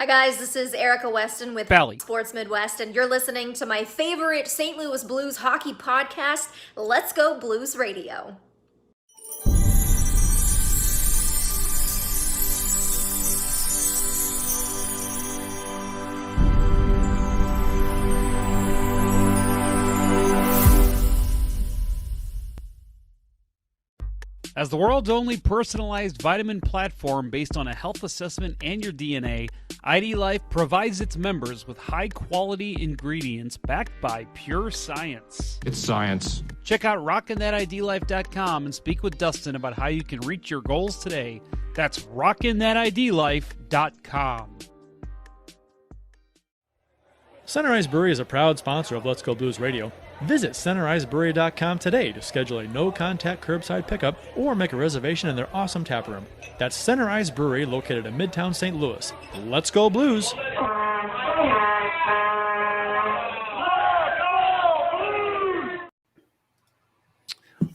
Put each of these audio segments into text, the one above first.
guys, this is Erica Weston with Bally. Sports Midwest, and you're listening to my favorite St. Louis Blues hockey podcast, Let's Go Blues Radio. As the world's only personalized vitamin platform based on a health assessment and your DNA, ID Life provides its members with high-quality ingredients backed by pure science. It's science. Check out rockinthatidlife.com and speak with Dustin about how you can reach your goals today. That's rockinthatidlife.com. Center Ice Brewery is a proud sponsor of Let's Go Blues Radio. Visit centericebrewery.com today to schedule a no-contact curbside pickup or make a reservation in their awesome tap room. That's Center Ice Brewery, located in Midtown St. Louis. Let's go Blues!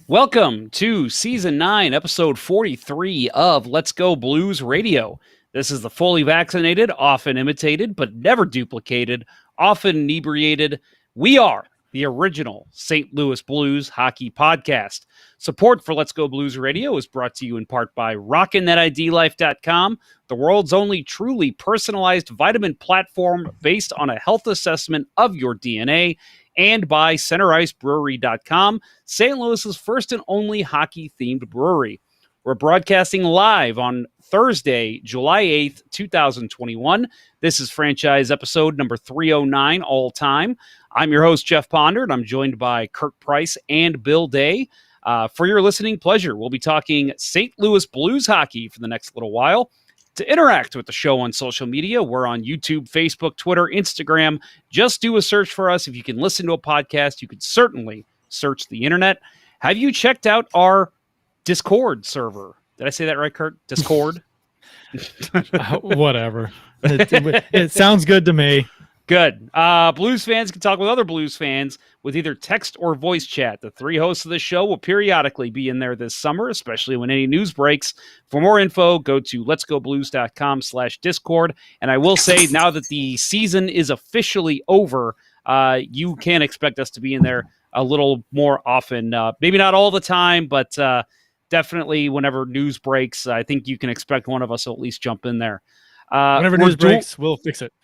Welcome to Season 9, Episode 43 of Let's Go Blues Radio. This is the fully vaccinated, often imitated, but never duplicated, often inebriated. We are the original St. Louis Blues hockey podcast. Support for Let's Go Blues Radio is brought to you in part by rockinthatidlife.com, the world's only truly personalized vitamin platform based on a health assessment of your DNA, and by centericebrewery.com, St. Louis's first and only hockey-themed brewery. We're broadcasting live on Thursday, July 8th, 2021. This is franchise episode number 309 all time. I'm your host, Jeff Ponder, and I'm joined by Kurt Price and Bill Day. For your listening pleasure, we'll be talking St. Louis Blues hockey for the next little while. To interact with the show on social media, we're on YouTube, Facebook, Twitter, Instagram. Just do a search for us. If you can listen to a podcast, you can certainly search the internet. Have you checked out our Discord server? Did I say that right, Kurt? Discord? Whatever. It sounds good to me. Good. Blues fans can talk with other Blues fans with either text or voice chat. The three hosts of the show will periodically be in there this summer, especially when any news breaks. For more info, go to letsgoblues.com/Discord. And I will say, now that the season is officially over, you can expect us to be in there a little more often. Maybe not all the time, but definitely whenever news breaks, I think you can expect one of us to at least jump in there. Whenever news breaks, we'll fix it.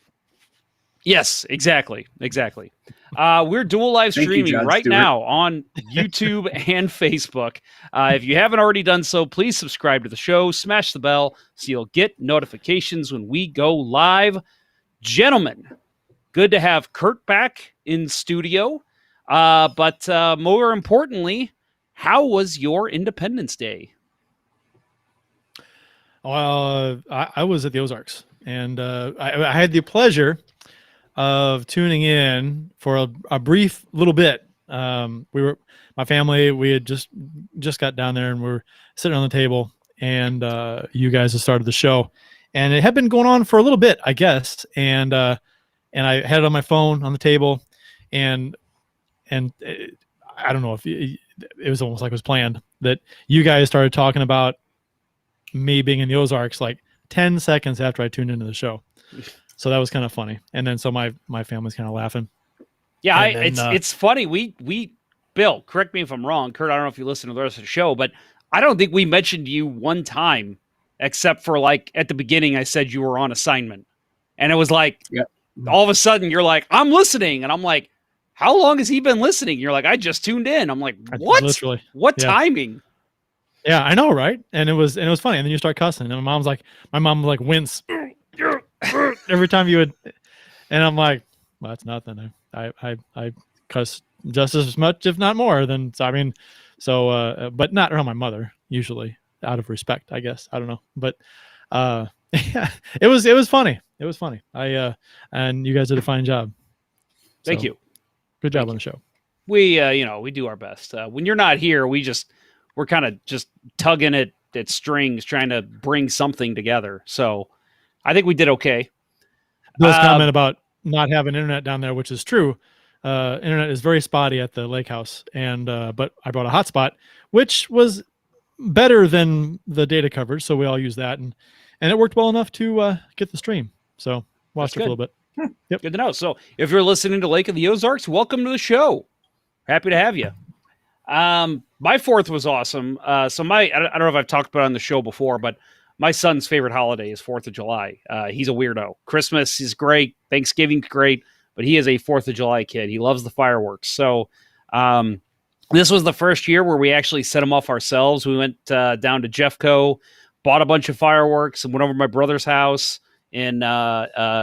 Yes, exactly. We're dual live streaming now on YouTube and Facebook. If you haven't already done so, please subscribe to the show, smash the bell so you'll get notifications when we go live. Gentlemen, good to have Kurt back in studio. But more importantly, how was your Independence Day? Well, I was at the Ozarks, and I had the pleasure of tuning in for a brief little bit. My family, we had just got down there, and we're sitting on the table, and you guys have started the show, and it had been going on for a little bit, I guess. And I had it on my phone on the table, and I don't know if it was almost like it was planned that you guys started talking about me being in the Ozarks like 10 seconds after I tuned into the show. So that was kind of funny. And then so my family's kind of laughing. Yeah, it's funny. We Bill, correct me if I'm wrong. Kurt, I don't know if you listen to the rest of the show, but I don't think we mentioned you one time, except for like at the beginning I said you were on assignment. And it was like, all of a sudden you're like, I'm listening. And I'm like, how long has he been listening? You're like, I just tuned in. I'm like, what? Literally. What timing? Yeah, I know, right? And it was funny. And then you start cussing, and my mom would like wince every time you would, and I'm like, well, that's nothing. I cuss just as much, if not more, than but not around my mother usually, out of respect, I guess. I don't know, but yeah, it was funny. It was funny. And you guys did a fine job. Thank you. Good job on the show. We we do our best. When you're not here, we're kind of just tugging at strings, trying to bring something together. So I think we did okay. Bill's comment about not having internet down there, which is true. Internet is very spotty at the lake house, and but I brought a hotspot, which was better than the data coverage, so we all use that, and it worked well enough to get the stream. So Watched it for a little bit. Yep. Good to know. So if you're listening to Lake of the Ozarks, welcome to the show. Happy to have you. My 4th was awesome. I don't know if I've talked about it on the show before, but my son's favorite holiday is 4th of July. He's a weirdo. Christmas is great. Thanksgiving's great, but he is a 4th of July kid. He loves the fireworks. So, this was the first year where we actually set them off ourselves. We went down to Jeffco, bought a bunch of fireworks, and went over to my brother's house in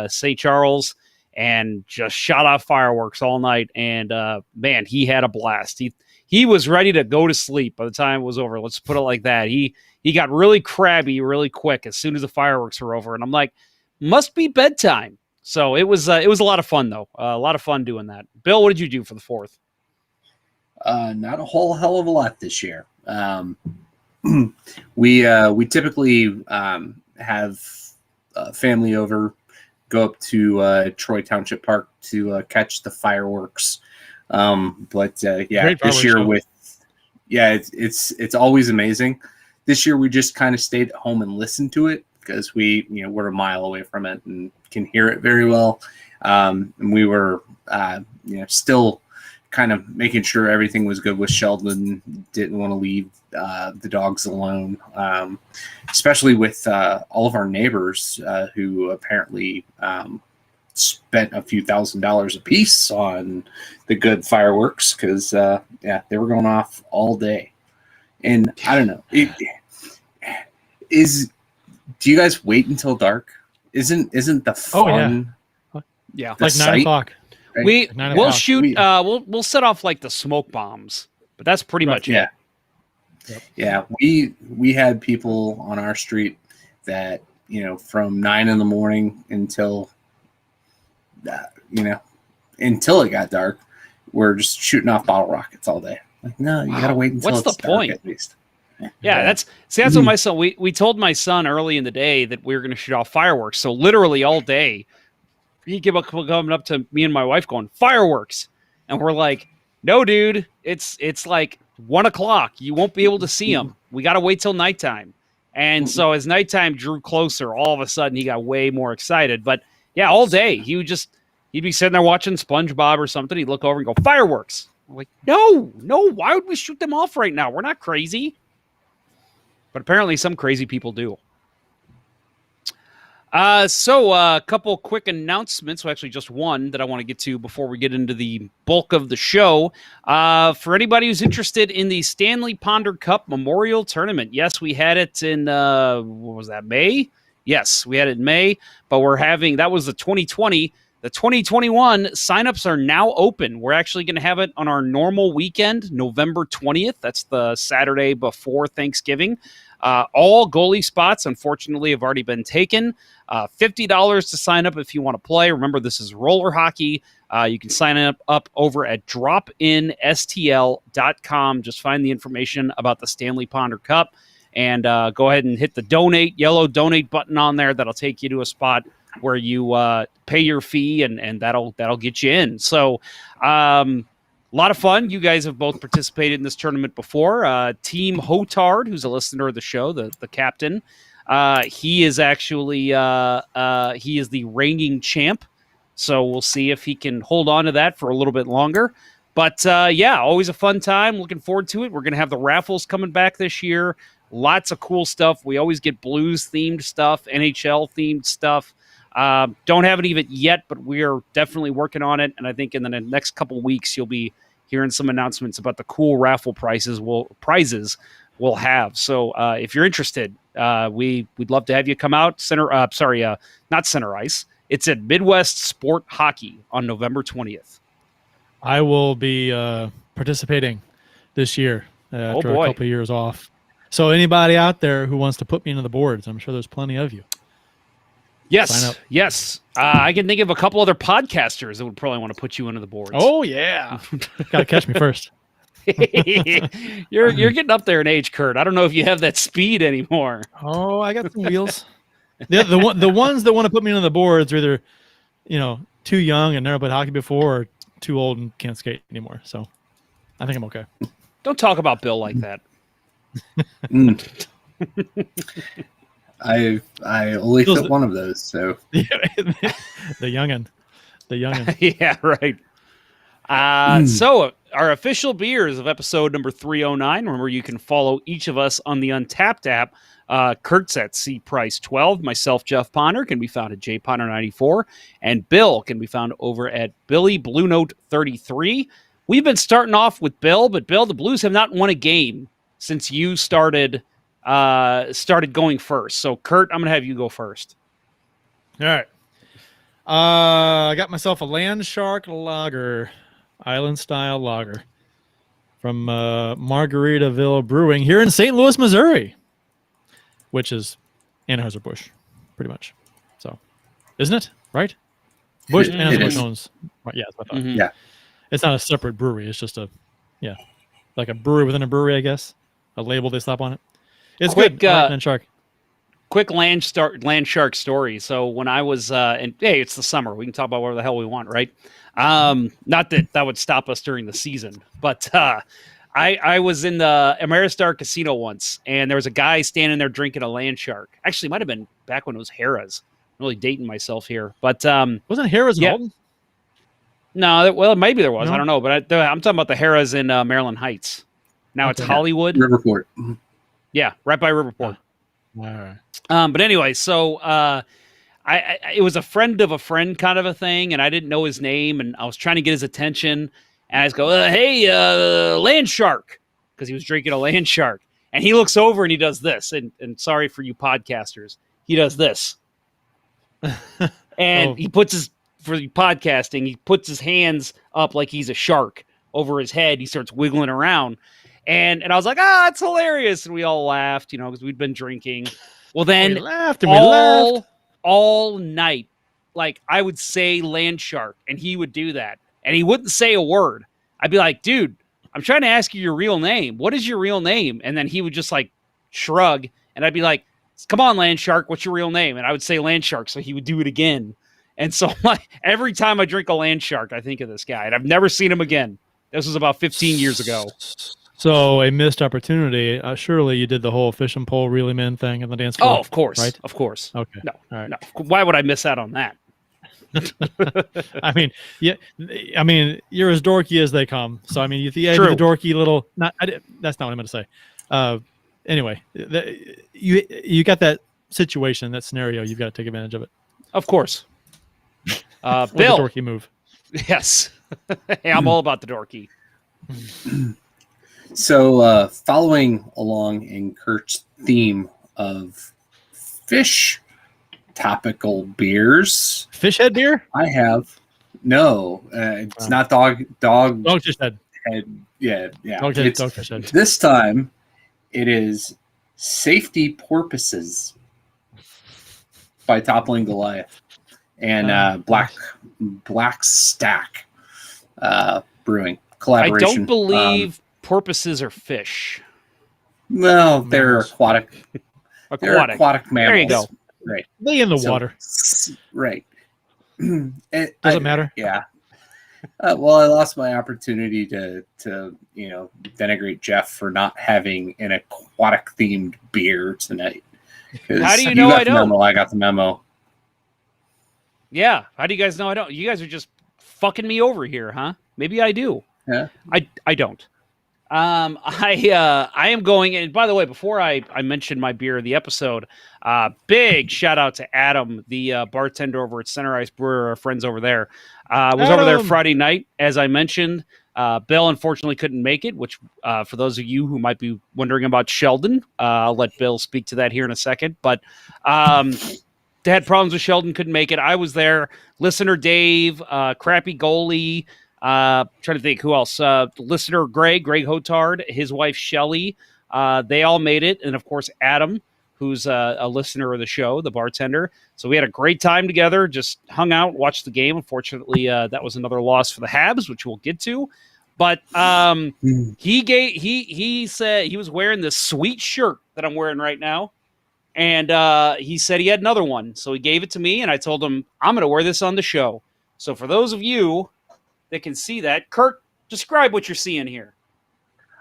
St. Charles and just shot off fireworks all night. And man, he had a blast. He was ready to go to sleep by the time it was over. Let's put it like that. He got really crabby really quick as soon as the fireworks were over. And I'm like, must be bedtime. So it was a lot of fun though. A lot of fun doing that. Bill, what did you do for the 4th? Not a whole hell of a lot this year. We typically have family over, go up to Troy Township Park to catch the fireworks. But this year it's always amazing. This year we just kind of stayed at home and listened to it because we're a mile away from it and can hear it very well. And we were still kind of making sure everything was good with Sheldon. Didn't want to leave the dogs alone, especially with all of our neighbors who apparently spent a few $1,000s a piece on the good fireworks because they were going off all day. And I don't know, do you guys wait until dark? Isn't the fun? Yeah, like 9 o'clock. Right? We'll shoot. We'll set off like the smoke bombs, but that's pretty much it. Yep. Yeah, we had people on our street that from 9 a.m. until until it got dark, we're just shooting off bottle rockets all day. Like, no, you gotta wait until What's it's the dark point? at least. Yeah, that's what my son. We told my son early in the day that we were going to shoot off fireworks. So literally all day, he kept coming up to me and my wife going, fireworks. And we're like, no, dude, it's like 1 o'clock. You won't be able to see them. We got to wait till nighttime. And so as nighttime drew closer, all of a sudden he got way more excited. But yeah, all day he'd be sitting there watching SpongeBob or something. He'd look over and go, fireworks. I'm like, no, why would we shoot them off right now? We're not crazy. But apparently some crazy people do. So a couple quick announcements. Well, actually just one that I want to get to before we get into the bulk of the show. For anybody who's interested in the Stanley Cup Memorial Tournament. Yes, we had it in, what was that, May? Yes, we had it in May, but that was the 2020. The 2021 signups are now open. We're actually going to have it on our normal weekend, November 20th. That's the Saturday before Thanksgiving. All goalie spots, unfortunately, have already been taken. $50 to sign up if you want to play. Remember, this is roller hockey. You can sign up over at dropinstl.com. Just find the information about the Stanley Cup and go ahead and hit the yellow donate button on there. That'll take you to a spot where you pay your fee and that'll get you in. So a lot of fun. You guys have both participated in this tournament before. Team Hotard, who's a listener of the show, the captain, he is actually he is the reigning champ. So we'll see if he can hold on to that for a little bit longer. But yeah, always a fun time. Looking forward to it. We're going to have the raffles coming back this year. Lots of cool stuff. We always get Blues-themed stuff, NHL-themed stuff. Don't have any of it yet, but we are definitely working on it. And I think in the next couple weeks, you'll be hearing some announcements about the cool raffle prizes we'll have. So if you're interested, we'd love to have you come out. Not Center Ice. It's at Midwest Sport Hockey on November 20th. I will be participating this year after a couple of years off. So anybody out there who wants to put me into the boards, I'm sure there's plenty of you. Yes. I can think of a couple other podcasters that would probably want to put you into the boards. Oh, yeah. Got to catch me first. You're getting up there in age, Kurt. I don't know if you have that speed anymore. Oh, I got some wheels. The ones that want to put me into the boards are either, too young and never played hockey before, or too old and can't skate anymore. So I think I'm okay. Don't talk about Bill like that. I only Those- fit one of those, so the youngin. The youngin. Yeah, right. So our official beers of episode number 309. Remember, you can follow each of us on the Untapped app. Kurt's at C Price 12. Myself, Jeff Ponder, can be found at J Ponder 94, and Bill can be found over at Billy Blue Note 33. We've been starting off with Bill, but Bill, the Blues have not won a game since you started going first. So, Kurt, I'm going to have you go first. All right. I got myself a Land Shark Lager, island style lager from Margaritaville Brewing here in St. Louis, Missouri, which is Anheuser-Busch, pretty much. So, isn't it? Right? Busch, Anheuser-Busch owns. Right, yeah, that's what I thought. Mhm. Yeah. It's not a separate brewery. It's just like a brewery within a brewery, I guess. A label they slap on it. It's Quick, good. I like Land Shark. Quick land shark story. So when I was and hey, it's the summer. We can talk about whatever the hell we want, right? Not that would stop us during the season, but I was in the Ameristar Casino once, and there was a guy standing there drinking a land shark. Actually, it might have been back when it was Harrah's. I'm really dating myself here, but Wasn't Harrah's yeah. Alton? no, well, maybe there was. No? I don't know, but I'm talking about the Harrah's in Maryland Heights. Now it's Okay. Hollywood. Riverport. Yeah, right by Riverport. All right. But anyway, so it was a friend of a friend kind of a thing, and I didn't know his name, and I was trying to get his attention, and I just go, "Hey, land shark," because he was drinking a land shark, and he looks over and he does this, and sorry for you podcasters, he does this, and he puts his for the podcasting, he puts his hands up like he's a shark over his head. He starts wiggling around. And I was like, it's hilarious. And we all laughed, because we'd been drinking. Well, then We laughed and we laughed. all night, like I would say land shark, and he would do that. And he wouldn't say a word. I'd be like, dude, I'm trying to ask you your real name. What is your real name? And then he would just like shrug. And I'd be like, come on, land shark, what's your real name? And I would say land shark. So he would do it again. And so every time I drink a land shark, I think of this guy. And I've never seen him again. This was about 15 years ago. So a missed opportunity. Surely you did the whole fish and pole reel him in thing in the dance floor. Oh, of course. Right? Of course. Okay. No, All right. no. Why would I miss out on that? I mean, you're as dorky as they come. So I mean, if you had True. the dorky little, that's not what I meant to say. Anyway, you got that situation, that scenario. You've got to take advantage of it. Of course. Or the Bill. dorky move. Yes. Hey, I'm all about the dorky. So, following along in Kurt's theme of fish topical beers, Fish head beer? I have it's Oh. not dog Dogfish head. head. Yeah. Dogfish head. This time, it is Safety Porpoises by Toppling Goliath and Black Stack Brewing collaboration. I don't believe porpoises are fish. Well, they're Mammals. aquatic. They're aquatic mammals. There you go. Right. They in the So- water. Right. Does it matter? Yeah. Well, I lost my opportunity to denigrate Jeff for not having an aquatic themed beer tonight. 'Cause How do you know got I the don't? Memo, I got the memo. Yeah. How do you guys know I don't? You guys are just fucking me over here, huh? Maybe I do. Yeah. I don't. I am going, and by the way, before I mention my beer of the episode, big shout out to Adam, the bartender over at Center Ice Brewer, our friends over there. Was over there Adam! Friday night, as I mentioned. Bill unfortunately couldn't make it, which for those of you who might be wondering about Sheldon, I'll let Bill speak to that here in a second. But they had problems with Sheldon, couldn't make it. I was there. Listener Dave, crappy goalie. Trying to think who else. Listener Greg Hotard, his wife Shelly. They all made it, and of course Adam, who's a listener of the show, the bartender. So we had a great time together. Just hung out, watched the game. Unfortunately, that was another loss for the Habs, which we'll get to. But he said he was wearing this sweet shirt that I'm wearing right now. And he said he had another one. So he gave it to me, and I told him, I'm going to wear this on the show. So for those of you that can see that, Kurt, describe what you're seeing here.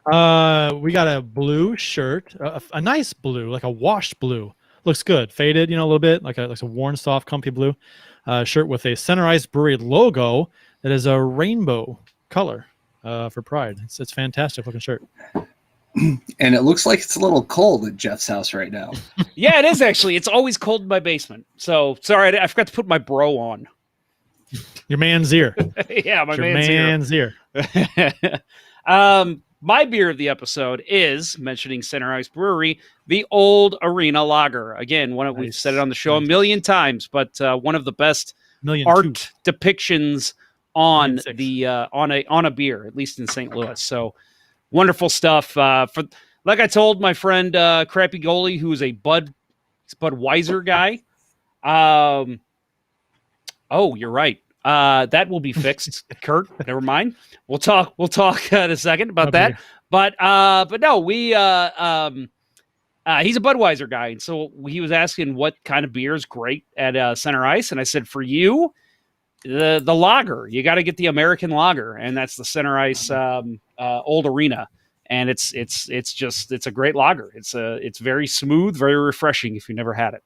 We got a blue shirt, a nice blue, like a washed blue. looks good. Faded, a little bit like a worn, soft, comfy blue shirt with a Center Ice Brewery logo that is a rainbow color for Pride. It's fantastic looking shirt. And it looks like it's a little cold at Jeff's house right now. Yeah, it is actually. It's always cold in my basement. So sorry, I forgot to put my bro on. Your man's ear. Yeah, my man's ear. My beer of the episode is, mentioning Center Ice Brewery, the Old Arena Lager. Again, we've said it on the show a million times, but one of the best art depictions on on a beer, at least in St. Louis. So wonderful stuff. Like I told my friend Crappy Goalie, who is a Budweiser guy. Oh, you're right. That will be fixed, Kurt. Never mind. We'll talk in a second about that. But no, he's a Budweiser guy, and so he was asking what kind of beer is great at Center Ice, and I said, for you, the lager. You got to get the American lager, and that's the Center Ice Old Arena, and it's a great lager. It's very smooth, very refreshing if you never had it.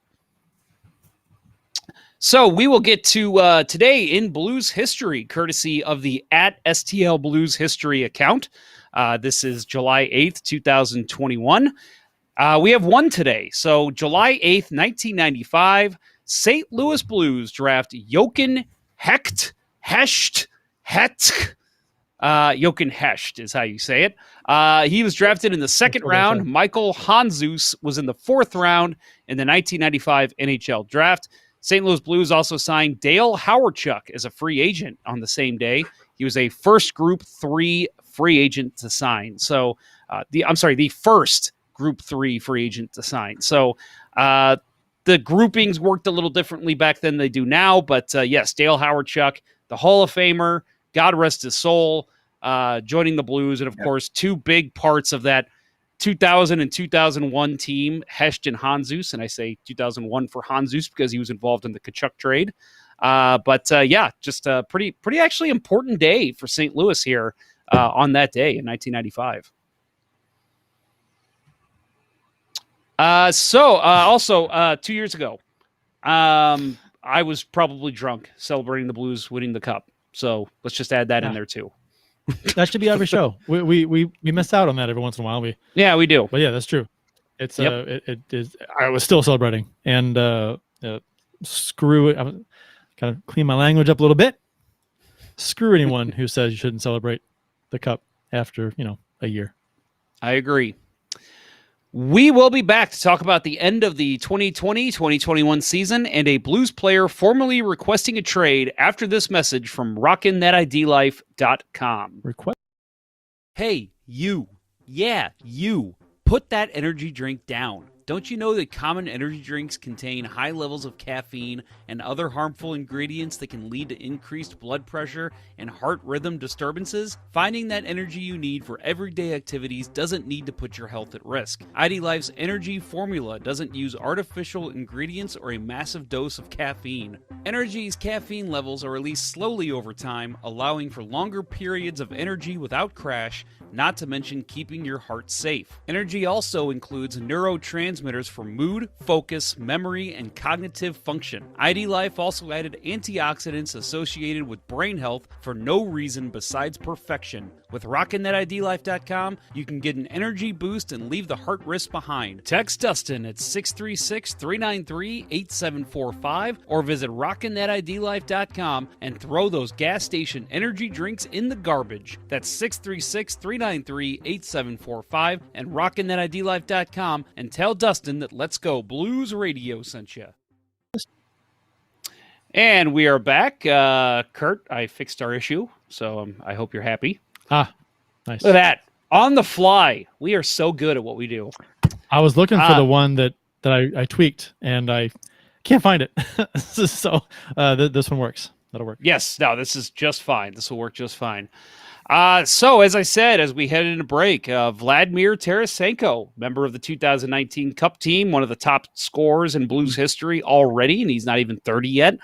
So we will get to today in Blues history, courtesy of the @STL Blues History account. This is July 8th, 2021. We have one today. So July 8th, 1995, St. Louis Blues draft Jochen Hecht. Jochen Hecht is how you say it. He was drafted in the second round. Michael Hanzus was in the fourth round in the 1995 NHL draft. St. Louis Blues also signed Dale Hawerchuk as a free agent on the same day. He was a first Group 3 free agent to sign. So, the first Group 3 free agent to sign. So, the groupings worked a little differently back then than they do now. But yes, Dale Hawerchuk, the Hall of Famer, God rest his soul, joining the Blues. And of course, two big parts of that 2000 and 2001 team, Hecht and Hanzus, and I say 2001 for Hanzus because he was involved in the Tkachuk trade. Just a pretty actually important day for St. Louis here on that day in 1995. Also 2 years ago, I was probably drunk celebrating the Blues winning the Cup. So let's just add that in there too. That should be every show. We miss out on that every once in a while. We do. But yeah, that's true. It's it is. I was still celebrating, and screw it. I'm kind of clean my language up a little bit. Screw anyone who says you shouldn't celebrate the Cup after a year. I agree. We will be back to talk about the end of the 2020-2021 season and a Blues player formally requesting a trade after this message from RockinThatIDLife.com. Hey, you. Yeah, you. Put that energy drink down. Don't you know that common energy drinks contain high levels of caffeine and other harmful ingredients that can lead to increased blood pressure and heart rhythm disturbances? Finding that energy you need for everyday activities doesn't need to put your health at risk. ID Life's energy formula doesn't use artificial ingredients or a massive dose of caffeine. Energy's caffeine levels are released slowly over time, allowing for longer periods of energy without crash, not to mention keeping your heart safe. Energy also includes neurotransmitters for mood, focus, memory, and cognitive function. ID Life also added antioxidants associated with brain health for no reason besides perfection. With RockinThatIDLife.com, you can get an energy boost and leave the heart risk behind. Text Dustin at 636-393-8745 or visit RockinThatIDLife.com and throw those gas station energy drinks in the garbage. That's 636-393-8745 and RockinThatIDLife.com and tell Dustin that Let's Go Blues Radio sent you. And we are back. Kurt, I fixed our issue, so I hope you're happy. Nice. Look at that. On the fly. We are so good at what we do. I was looking for the one that I tweaked, and I can't find it. So this one works. That'll work. Yes. No, this is just fine. This will work just fine. So, as I said, as we head into break, Vladimir Tarasenko, member of the 2019 Cup team, one of the top scorers in Blues history already, and he's not even 30 yet.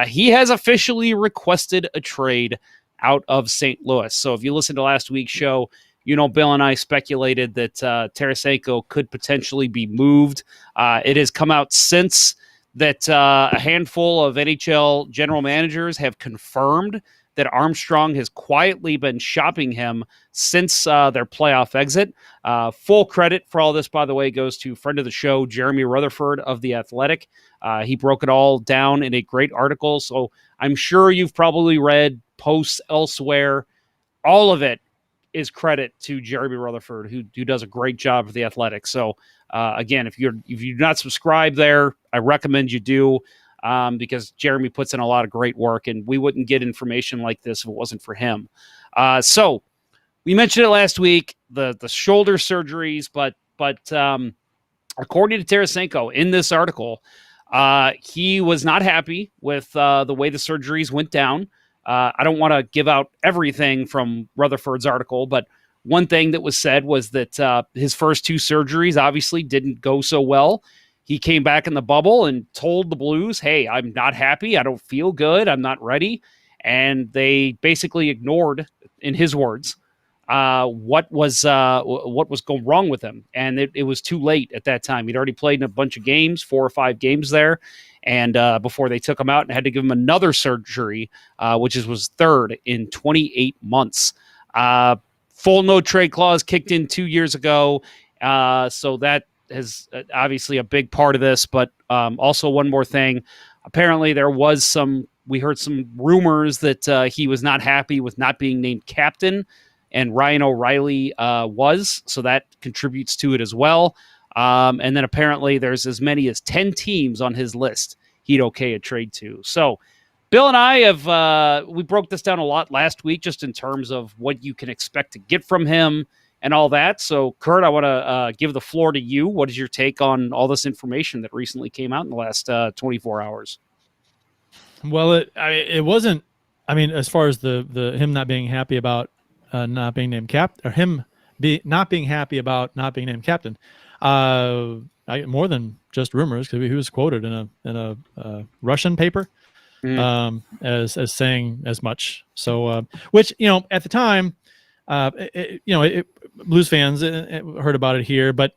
He has officially requested a trade out of St. Louis. So if you listened to last week's show, Bill and I speculated that Tarasenko could potentially be moved. It has come out since that a handful of NHL general managers have confirmed that Armstrong has quietly been shopping him since their playoff exit. Full credit for all this, by the way, goes to friend of the show, Jeremy Rutherford of The Athletic. He broke it all down in a great article. So I'm sure you've probably read posts elsewhere. All of it is credit to Jeremy Rutherford, who does a great job for The Athletic. So again, if you're not subscribed there, I recommend you do. Because Jeremy puts in a lot of great work, and we wouldn't get information like this if it wasn't for him. So we mentioned it last week, the shoulder surgeries, but according to Tarasenko in this article, he was not happy with the way the surgeries went down. I don't want to give out everything from Rutherford's article, but one thing that was said was that his first two surgeries obviously didn't go so well. He came back in the bubble and told the Blues, hey, I'm not happy. I don't feel good. I'm not ready. And they basically ignored, in his words, what was going wrong with him. And it was too late at that time. He'd already played in a bunch of games, 4 or 5 games there. And before they took him out and had to give him another surgery, which was third in 28 months. Full no trade clause kicked in 2 years ago. So that is obviously a big part of this, but also one more thing. Apparently we heard some rumors that he was not happy with not being named captain, and Ryan O'Reilly was, so that contributes to it as well. And then apparently there's as many as 10 teams on his list he'd okay a trade to. So Bill and I we broke this down a lot last week just in terms of what you can expect to get from him and all that. So, Kurt, I want to give the floor to you. What is your take on all this information that recently came out in the last 24 hours? Well, it wasn't. I mean, as far as the him not being happy about not being named captain, or not being happy about not being named captain, more than just rumors, because he was quoted in a Russian paper as saying as much. So, which at the time. Blues fans heard about it here, but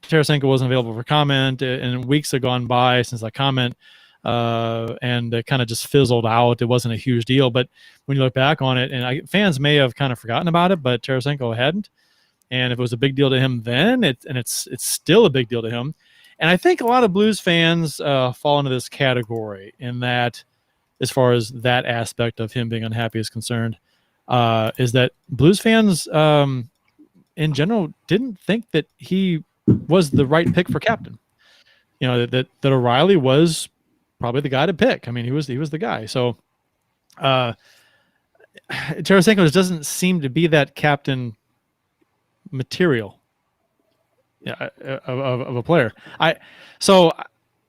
Tarasenko wasn't available for comment, and weeks had gone by since that comment, and it kind of just fizzled out. It wasn't a huge deal, but when you look back on it, and fans may have kind of forgotten about it, but Tarasenko hadn't. And if it was a big deal to him then, it's still a big deal to him. And I think a lot of Blues fans fall into this category in that, as far as that aspect of him being unhappy is concerned. Is that Blues fans in general didn't think that he was the right pick for captain. That O'Reilly was probably the guy to pick. I mean, he was the guy. So Tarasenko doesn't seem to be that captain material of a player.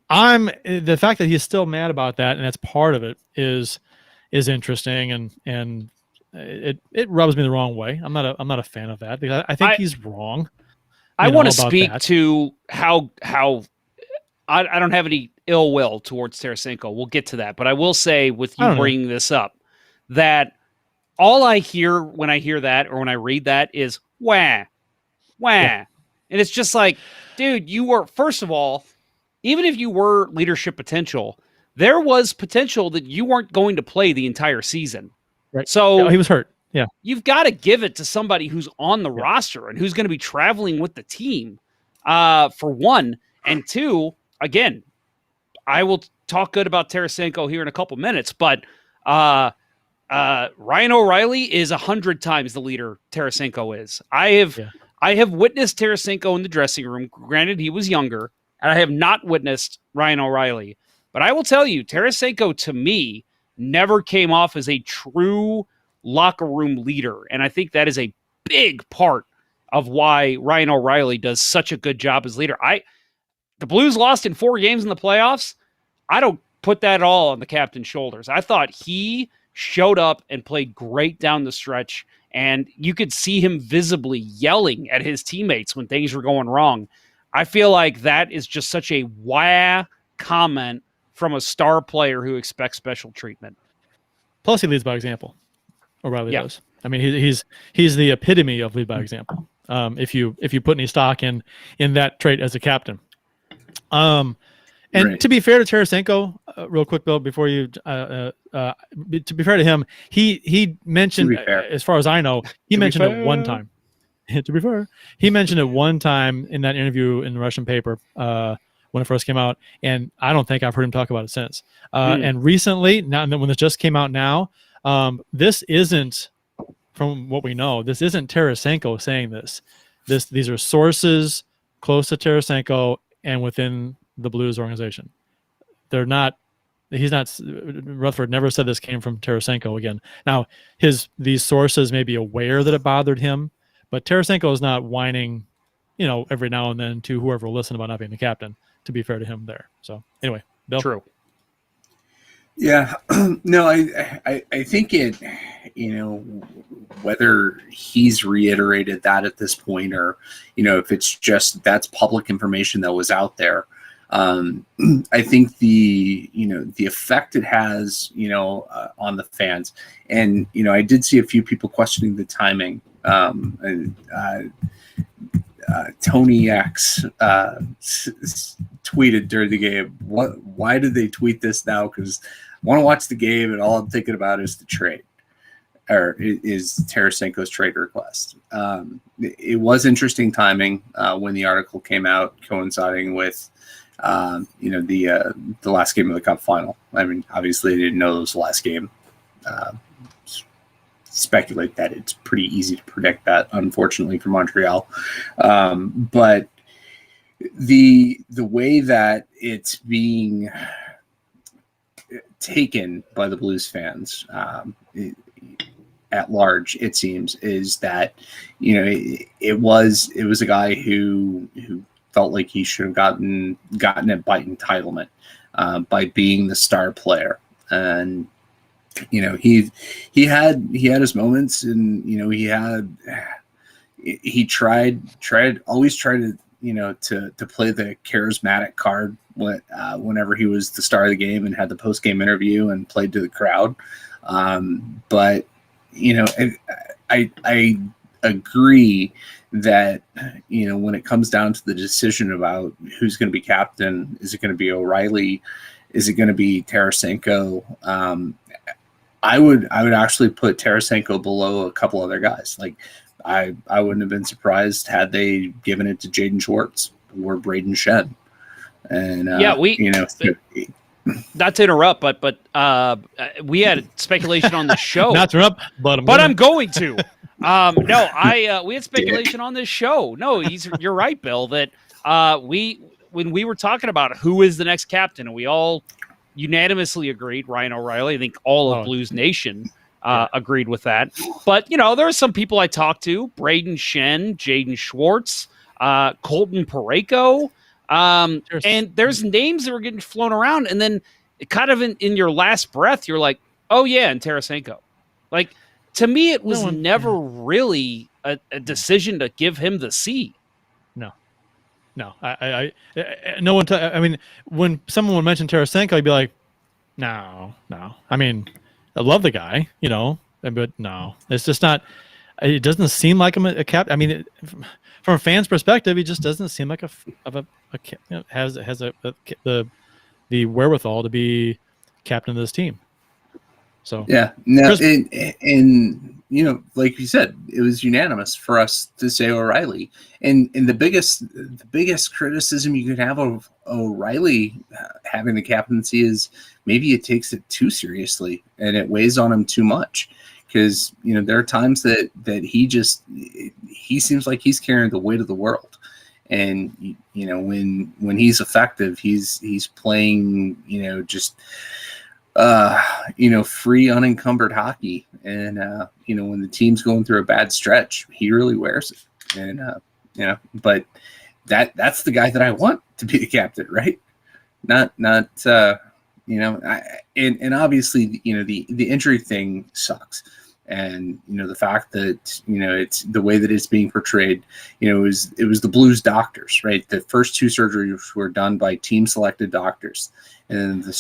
I'm the fact that he's still mad about that, and that's part of it is interesting, and it rubs me the wrong way. I'm not a fan of that, because I think he's wrong. I want to speak to how I don't have any ill will towards Tarasenko. We'll get to that, but I will say, with you bringing this up, that all I hear when I hear that or when I read that is wah, yeah. And it's just like, dude, you were, first of all, even if you were leadership potential, there was potential that you weren't going to play the entire season. Right. So he was hurt. Yeah. You've got to give it to somebody who's on the roster and who's going to be traveling with the team, for one. And two, again, I will talk good about Tarasenko here in a couple minutes, but Ryan O'Reilly is 100 times the leader Tarasenko is. I have witnessed Tarasenko in the dressing room. Granted, he was younger, and I have not witnessed Ryan O'Reilly. But I will tell you, Tarasenko, to me, never came off as a true locker room leader. And I think that is a big part of why Ryan O'Reilly does such a good job as leader. The Blues lost in 4 games in the playoffs. I don't put that all on the captain's shoulders. I thought he showed up and played great down the stretch, and you could see him visibly yelling at his teammates when things were going wrong. I feel like that is just such a wah comment from a star player who expects special treatment. Plus, he leads by example. O'Reilly does. I mean, he's the epitome of lead by example. If you put any stock in that trait as a captain. And Right. to be fair to Tarasenko, real quick, Bill, before you, to be fair to him, he mentioned, as far as I know, he mentioned it one time. To be fair, he mentioned it one time in that interview in the Russian paper when it first came out, and I don't think I've heard him talk about it since. And recently, now when this just came out now, this isn't, from what we know, this isn't Tarasenko saying this. These are sources close to Tarasenko and within the Blues organization. They're not. He's not. Rutherford never said this came from Tarasenko again. Now, these sources may be aware that it bothered him, but Tarasenko is not whining, every now and then to whoever will listen about not being the captain. To be fair to him, there. So anyway, Bill. True. Yeah, no, I think it, whether he's reiterated that at this point or, if it's just that's public information that was out there. I think the effect it has, on the fans, and, I did see a few people questioning the timing. Tony X tweeted during the game, why did they tweet this now? Because I want to watch the game and all I'm thinking about is the trade, or is Tarasenko's trade request. It was interesting timing when the article came out, coinciding with the last game of the Cup Final. I mean, obviously they didn't know it was the last game. Speculate that it's pretty easy to predict that, unfortunately, for Montreal. But the way that it's being taken by the Blues fans at large, it seems, is that it was a guy who felt like he should have gotten it by entitlement by being the star player. And he had his moments, and he always tried to play the charismatic card whenever he was the star of the game and had the post game interview and played to the crowd. But I agree that when it comes down to the decision about who's going to be captain, is it going to be O'Reilly? Is it going to be Tarasenko? I would actually put Tarasenko below a couple other guys. Like I wouldn't have been surprised had they given it to Jaden Schwartz or Braden Shen. And not to interrupt, but we had speculation on the show. Not to interrupt, but I'm going to. We had speculation on this show. No, you're right, Bill. That when we were talking about who is the next captain, and we all unanimously agreed, Ryan O'Reilly. I think all of Blues Nation agreed with that. But, there are some people I talked to, Braden Shen, Jaden Schwartz, Colton Parayko. And there's names that were getting flown around. And then kind of in your last breath, you're like, oh, yeah, and Tarasenko. Like, to me, it was never really a decision to give him the C. No, no one. I mean, when someone would mention Tarasenko, I'd be like, no. I mean, I love the guy, but no, it's just not. It doesn't seem like him a cap. I mean, from a fan's perspective, he just doesn't seem like has the wherewithal to be captain of this team. So yeah, no, and like you said, it was unanimous for us to say O'Reilly. And the biggest criticism you could have of O'Reilly having the captaincy is maybe it takes it too seriously and it weighs on him too much. Because there are times that he seems like he's carrying the weight of the world. And when he's effective, he's playing just free, unencumbered hockey. And, when the team's going through a bad stretch, he really wears it. And, but that's the guy that I want to be the captain, right? Not, and obviously, the injury thing sucks. And, the fact that, it's the way that it's being portrayed, it was the Blues doctors, right? The first two surgeries were done by team selected doctors. And the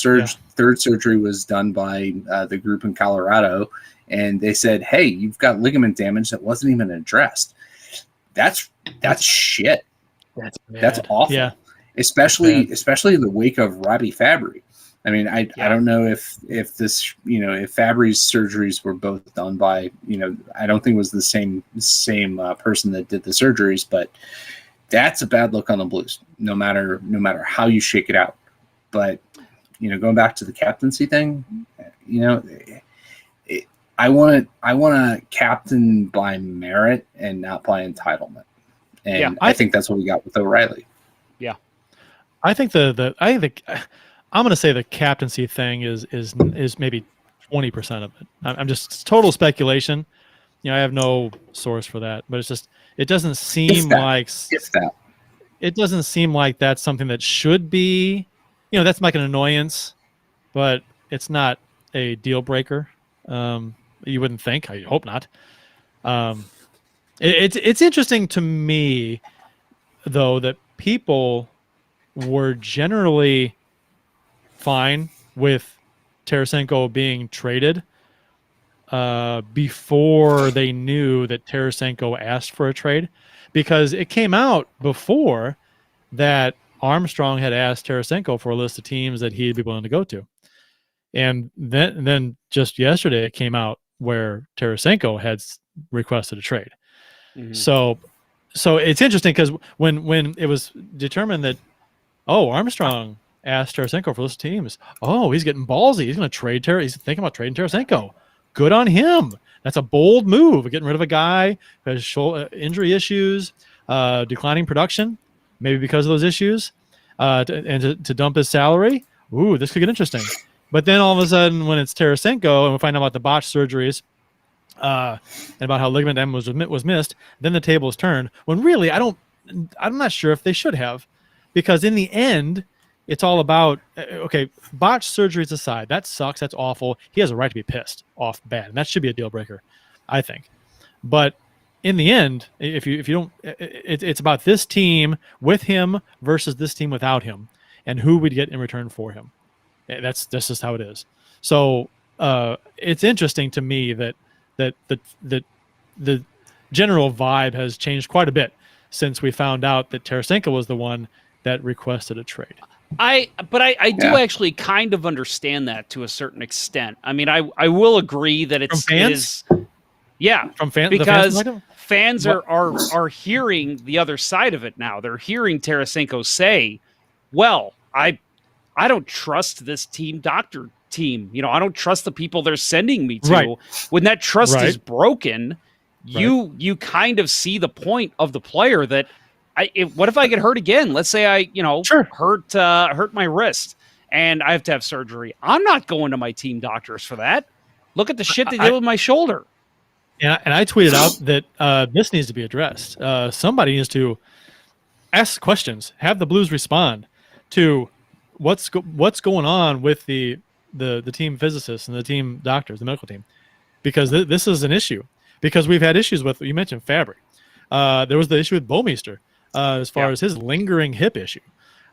third surgery was done by the group in Colorado. and they said, "Hey, you've got ligament damage that wasn't even addressed." That's shit. That's awful. Yeah. Especially in the wake of Robbie Fabry. I mean, I don't know if this, if Fabry's surgeries were both done by, I don't think it was the same person that did the surgeries, but that's a bad look on the Blues, no matter how you shake it out. But, going back to the captaincy thing, I want to captain by merit and not by entitlement. And I think that's what we got with O'Reilly. Yeah. I think I'm going to say the captaincy thing is maybe 20% of it. I'm just total speculation. I have no source for that, but it doesn't seem like it doesn't seem like that's something that should be, that's like an annoyance, but it's not a deal breaker. You wouldn't think. I hope not. It's interesting to me, though, that people were generally fine with Tarasenko being traded before they knew that Tarasenko asked for a trade, because it came out before that Armstrong had asked Tarasenko for a list of teams that he'd be willing to go to. And then just yesterday it came out where Tarasenko had requested a trade. Mm-hmm. So it's interesting because when it was determined that, Armstrong asked Tarasenko for a list of teams. He's getting ballsy. He's going to trade He's thinking about trading Tarasenko. Good on him. That's a bold move. Getting rid of a guy who has injury issues, declining production, maybe because of those issues, to dump his salary. Ooh, this could get interesting. But then all of a sudden, when it's Tarasenko, and we find out about the botched surgeries, and about how ligament damage was missed, then the table is turned. When really, I'm not sure if they should have, because in the end, it's all about, botched surgeries aside, that sucks, that's awful. He has a right to be pissed off bad, and that should be a deal breaker, I think. But in the end, if you don't, it's about this team with him versus this team without him, and who we'd get in return for him. That's just how it is. So it's interesting to me that the general vibe has changed quite a bit since we found out that Tarasenko was the one that requested a trade. I do actually kind of understand that to a certain extent. I mean, I will agree that it is from fans, because fans are hearing the other side of it now. They're hearing Tarasenko say, "Well, I don't trust this team doctor team. I don't trust the people they're sending me to." Right. When that trust is broken, you kind of see the point of the player that what if I get hurt again? Let's say I, hurt my wrist and I have to have surgery. I'm not going to my team doctors for that. Look at the shit they did with my shoulder. And I tweeted out that this needs to be addressed. Somebody needs to ask questions, have the Blues respond to what's going on with the team physicists and the team doctors, the medical team, because this is an issue. Because we've had issues with, you mentioned Fabry. There was the issue with Bouwmeester as far as his lingering hip issue.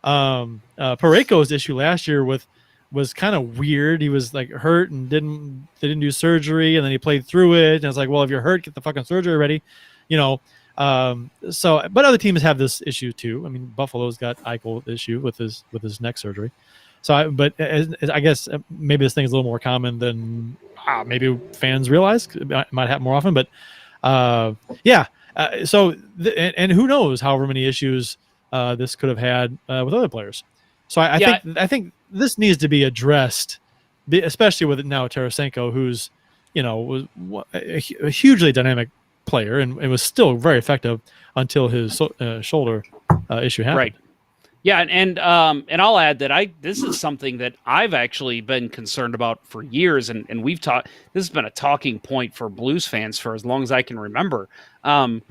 Parayko's issue last year was kind of weird. He was like hurt and they didn't do surgery, and then he played through it. And it's like, well, if you're hurt, get the fucking surgery ready, but other teams have this issue too. I mean, Buffalo's got Eichel issue with his neck surgery. So, I guess maybe this thing is a little more common than maybe fans realize. It might happen more often, but and who knows however many issues this could have had with other players. So I think this needs to be addressed, especially with now Tarasenko, who's was a hugely dynamic player and was still very effective until his shoulder issue happened. Right. Yeah, and I'll add that this is something that I've actually been concerned about for years, and we've talked. This has been a talking point for Blues fans for as long as I can remember. How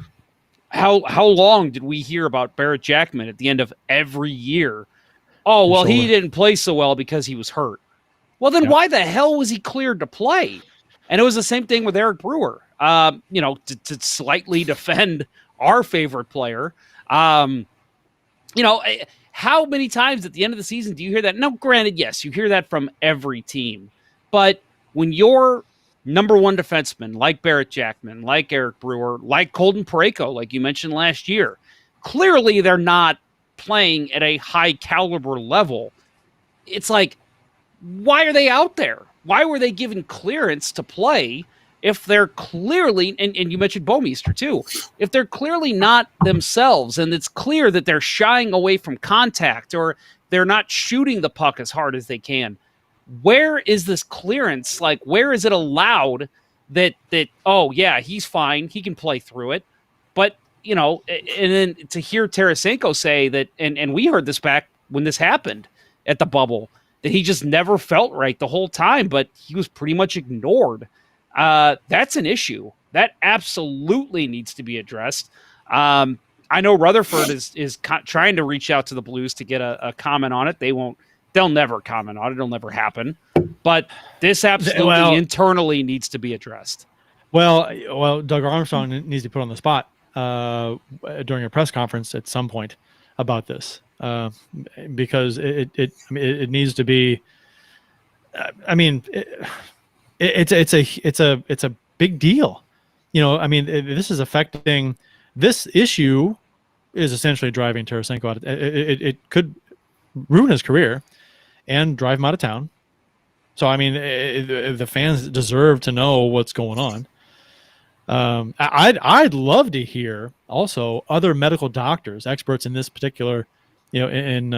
long did we hear about Barrett Jackman at the end of every year? Oh, well, he didn't play so well because he was hurt. Well, then why the hell was he cleared to play? And it was the same thing with Eric Brewer. To slightly defend our favorite player. How many times at the end of the season do you hear that? Now, granted, yes, you hear that from every team. But when your number one defensemen like Barrett Jackman, like Eric Brewer, like Colton Parayko, like you mentioned last year. Clearly, they're not playing at a high caliber level. It's like, why are they out there? Why were they given clearance to play if they're clearly, and you mentioned Bouwmeester too, if they're clearly not themselves and it's clear that they're shying away from contact or they're not shooting the puck as hard as they can, where is this clearance? Like, where is it allowed that oh, yeah, he's fine, he can play through it? But, you know, and then to hear Tarasenko say that, and we heard this back when this happened at the bubble, that he just never felt right the whole time, but he was pretty much ignored. That's an issue. That absolutely needs to be addressed. I know Rutherford is trying to reach out to the Blues to get a comment on it. They'll never comment on it. It'll never happen. But this absolutely internally needs to be addressed. Well, Doug Armstrong needs to be put on the spot during a press conference at some point about this. Because it needs to be. I mean, it's a big deal. You know, I mean, this is affecting. This issue is essentially driving Tarasenko out. It could ruin his career and drive him out of town. So, I mean, the fans deserve to know what's going on. I'd love to hear also other medical doctors, experts in this particular, you know, in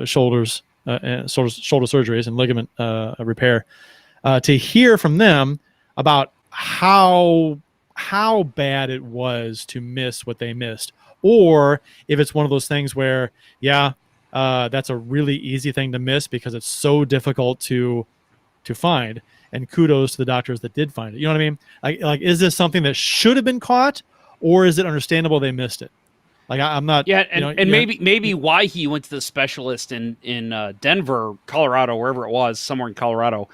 shoulder surgeries and ligament repair, to hear from them about how bad it was to miss what they missed, or if it's one of those things where, that's a really easy thing to miss because it's so difficult to find. And kudos to the doctors that did find it. You know what I mean? Like, is this something that should have been caught, or is it understandable they missed it? Like, I'm not. Yeah, and maybe why he went to the specialist in Denver, Colorado, wherever it was, somewhere in Colorado.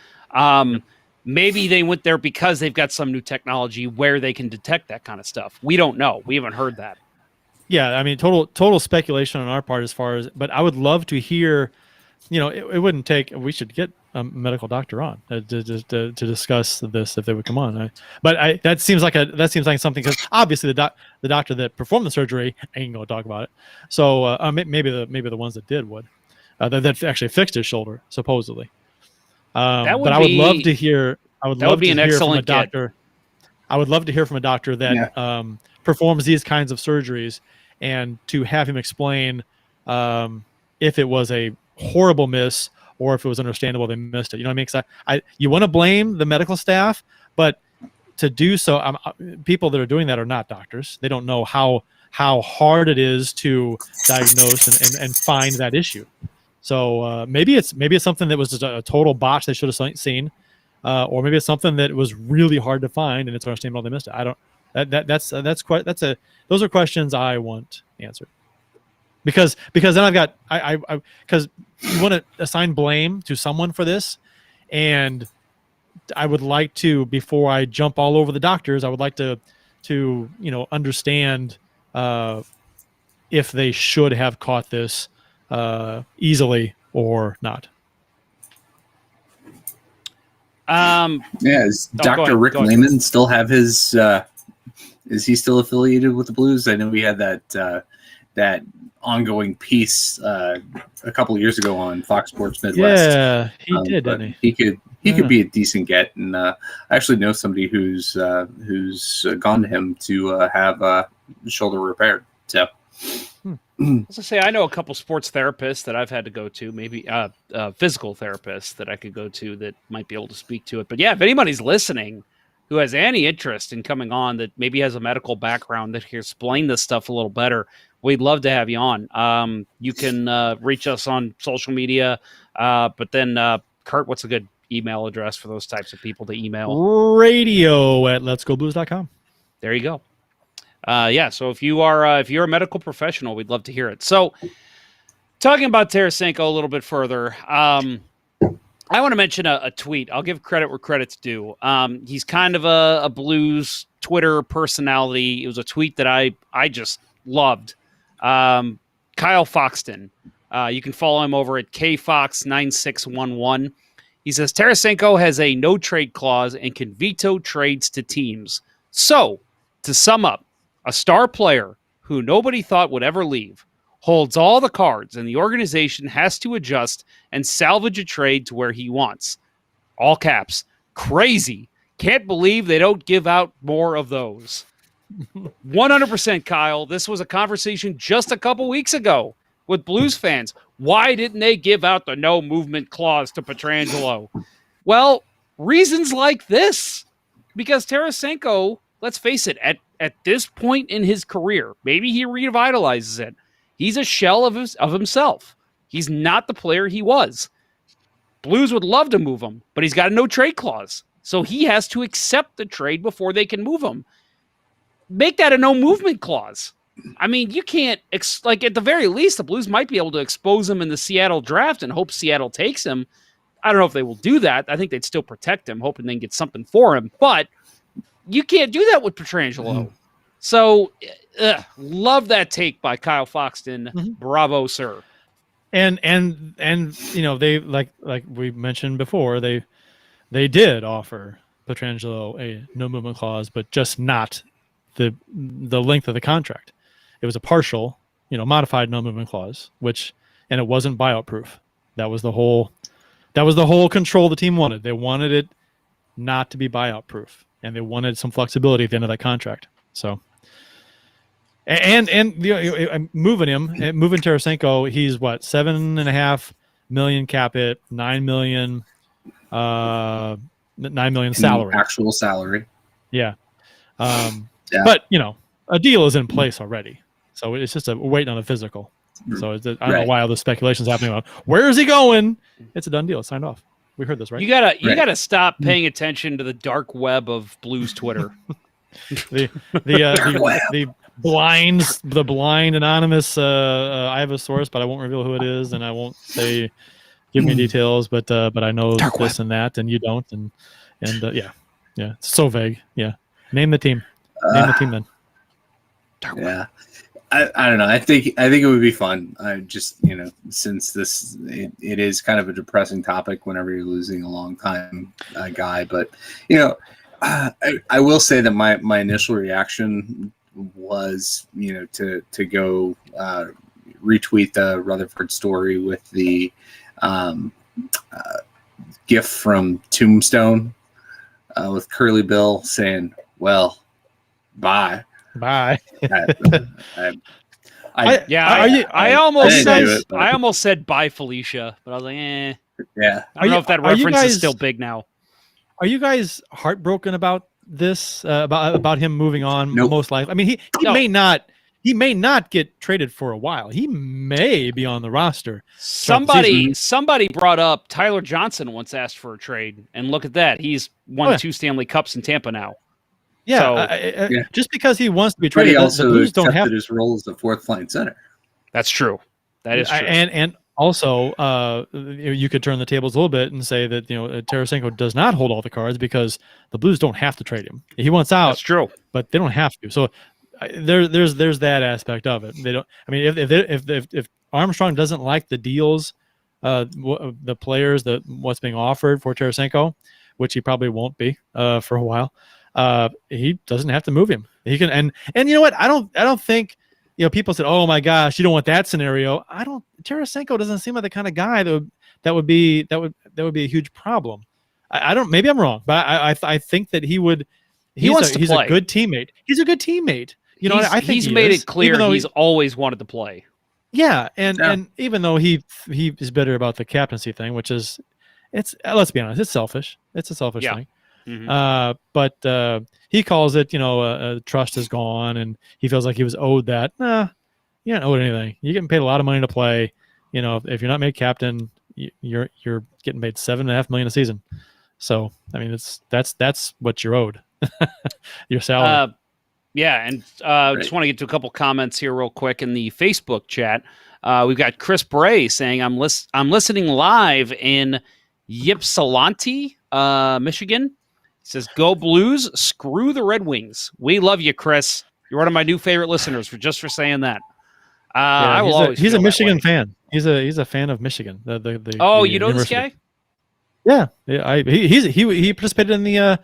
Maybe they went there because they've got some new technology where they can detect that kind of stuff. We don't know. We haven't heard that. Yeah, I mean, total speculation on our part as far as. But I would love to hear. You know, it wouldn't take. We should get a medical doctor on to discuss this if they would come on. That seems like something, because obviously the doctor that performed the surgery ain't gonna talk about it. So maybe the ones that did would that actually fixed his shoulder supposedly. I would love to hear. I would love to hear from a doctor. I would love to hear from a doctor that performs these kinds of surgeries, and to have him explain if it was a horrible miss or if it was understandable they missed it. You know what I mean? Because you want to blame the medical staff, but to do so, people that are doing that are not doctors. They don't know how hard it is to diagnose and find that issue. So maybe it's something that was just a total botch they should have seen, or maybe it's something that was really hard to find and it's understandable they missed it. I don't. Those are questions I want answered. Because then I've got because you want to assign blame to someone for this, and I would like to, before I jump all over the doctors, I would like to understand if they should have caught this easily or not. Is Dr. Rick Lehman still have his? Is he still affiliated with the Blues? I know we had that ongoing piece a couple of years ago on Fox Sports Midwest. Yeah, he did, didn't he? He could be a decent get, and I actually know somebody who's gone to him to have a shoulder repaired. So, as I say, I know a couple sports therapists that I've had to go to, maybe physical therapists that I could go to that might be able to speak to it. But yeah, if anybody's listening who has any interest in coming on that maybe has a medical background that can explain this stuff a little better, we'd love to have you on. You can reach us on social media, but then Kurt, what's a good email address for those types of people to email? radio@letsgoblues.com. There you go. So if you're a medical professional, we'd love to hear it. So talking about Tarasenko a little bit further, I want to mention a tweet. I'll give credit where credit's due. He's kind of a Blues Twitter personality. It was a tweet that I just loved. Kyle Foxton. You can follow him over at KFox9611. He says Tarasenko has a no trade clause and can veto trades to teams. So, to sum up, a star player who nobody thought would ever leave holds all the cards, and the organization has to adjust and salvage a trade to where he wants. All caps. Crazy. Can't believe they don't give out more of those. 100%, Kyle. This was a conversation just a couple weeks ago with Blues fans. Why didn't they give out the no movement clause to Pietrangelo? Well, reasons like this. Because Tarasenko, let's face it, at this point in his career, maybe he revitalizes it. He's a shell of himself. He's not the player he was. Blues would love to move him, but he's got a no trade clause. So he has to accept the trade before they can move him. Make that a no movement clause. I mean, you can't, at the very least, the Blues might be able to expose him in the Seattle draft and hope Seattle takes him. I don't know if they will do that. I think they'd still protect him, hoping they can get something for him. But you can't do that with Pietrangelo. So, love that take by Kyle Foxton. Bravo, sir. And you know, they like we mentioned before, they did offer Pietrangelo a no movement clause, but just not the length of the contract. It was a partial, you know, modified no movement clause, and it wasn't buyout proof. That was the whole control the team wanted. They wanted it not to be buyout proof, and they wanted some flexibility at the end of that contract. So, and you know, moving Tarasenko, he's what, $7.5 million cap it, $9 million salary, actual salary. Yeah. But you know, a deal is in place already, so it's just waiting on the physical. So I don't know why all the speculation is happening about where is he going. It's a done deal. It's signed off. We heard this, right? You gotta stop paying attention to the dark web of Blues Twitter. the blind anonymous. I have a source, but I won't reveal who it is, and I won't say give me details. But I know dark this web. And that, and you don't, and yeah, it's so vague. Yeah, name the team. Name the team then. Yeah. I don't know. I think it would be fun. I just, you know, since it is kind of a depressing topic whenever you're losing a long time guy, but you know, I will say that my initial reaction was, you know, to go retweet the Rutherford story with the GIF from Tombstone with Curly Bill saying, "Well, bye." Bye. I almost said bye, Felicia, but I was like, eh. Yeah. I don't know if that reference is still big now. Are you guys heartbroken about this? About him moving on? Nope. Most likely. I mean, he may not get traded for a while. He may be on the roster. Somebody brought up Tyler Johnson once asked for a trade, and look at that. He's won 2 Stanley Cups in Tampa now. Yeah, just because he wants to be traded, the Blues don't have his role as the fourth line center. That's true. That is true. And also, you could turn the tables a little bit and say that, you know, Tarasenko does not hold all the cards because the Blues don't have to trade him. He wants out. That's true, but they don't have to. So there's that aspect of it. They don't. I mean, if Armstrong doesn't like the deals, the players, what's being offered for Tarasenko, which he probably won't be for a while. He doesn't have to move him. He can, and you know what? I don't think, you know, people said, "Oh my gosh, you don't want that scenario." Tarasenko doesn't seem like the kind of guy that would be a huge problem. I don't. Maybe I'm wrong, but I think that he would. He's a good teammate. He's a good teammate. You know, I think he's made it clear he's always wanted to play. Yeah, and even though he is bitter about the captaincy thing, which is, let's be honest, it's selfish. It's a selfish thing. Mm-hmm. But he calls it, you know, trust is gone, and he feels like he was owed that. Nah, you don't owe anything. You're getting paid a lot of money to play. You know, if you're not made captain, you're getting paid $7.5 million a season. So I mean, that's what you're owed. Your salary. Yeah, and just want to get to a couple comments here real quick in the Facebook chat. We've got Chris Bray saying, I'm listening live in Ypsilanti, Michigan. He says, "Go Blues, screw the Red Wings." We love you, Chris. You're one of my new favorite listeners for saying that. He's a Michigan fan. He's a fan of Michigan. The you know this guy? Yeah, he participated in the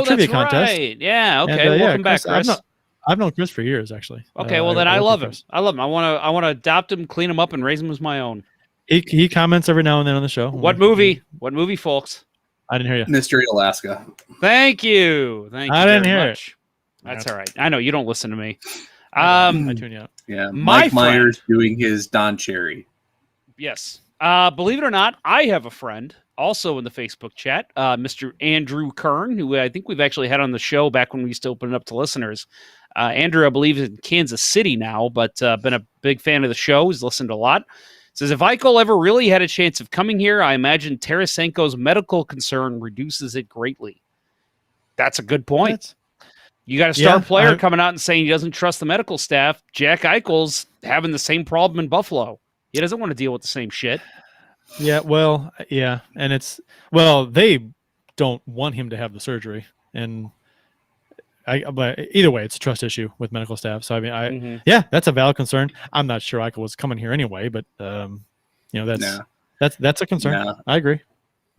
trivia contest. Right. Yeah. Okay. And, Welcome back, Chris. Chris. I've known Chris for years, actually. Okay. Well, then I work love with him. Chris. I love him. I want to adopt him, clean him up, and raise him as my own. He comments every now and then on the show. What movie? What movie, folks? I didn't hear you. Mystery Alaska. Thank you. Thank you. I didn't very hear much. it. That's all right. I know you don't listen to me. I tune you out. Yeah, My Mike Myers doing his Don Cherry. Yes. Believe it or not, I have a friend also in the Facebook chat, Mr. Andrew Kern, who I think we've actually had on the show back when we used to open it up to listeners. Andrew, I believe, is in Kansas City now, but been a big fan of the show. He's listened a lot. Says, if Eichel ever really had a chance of coming here, I imagine Tarasenko's medical concern reduces it greatly. That's a good point. You got a star player coming out and saying he doesn't trust the medical staff. Jack Eichel's having the same problem in Buffalo. He doesn't want to deal with the same shit. Yeah, well, yeah, and they don't want him to have the surgery, and but either way, it's a trust issue with medical staff. So I mean, yeah, that's a valid concern. I'm not sure Eichel was coming here anyway, but that's a concern. No. I agree.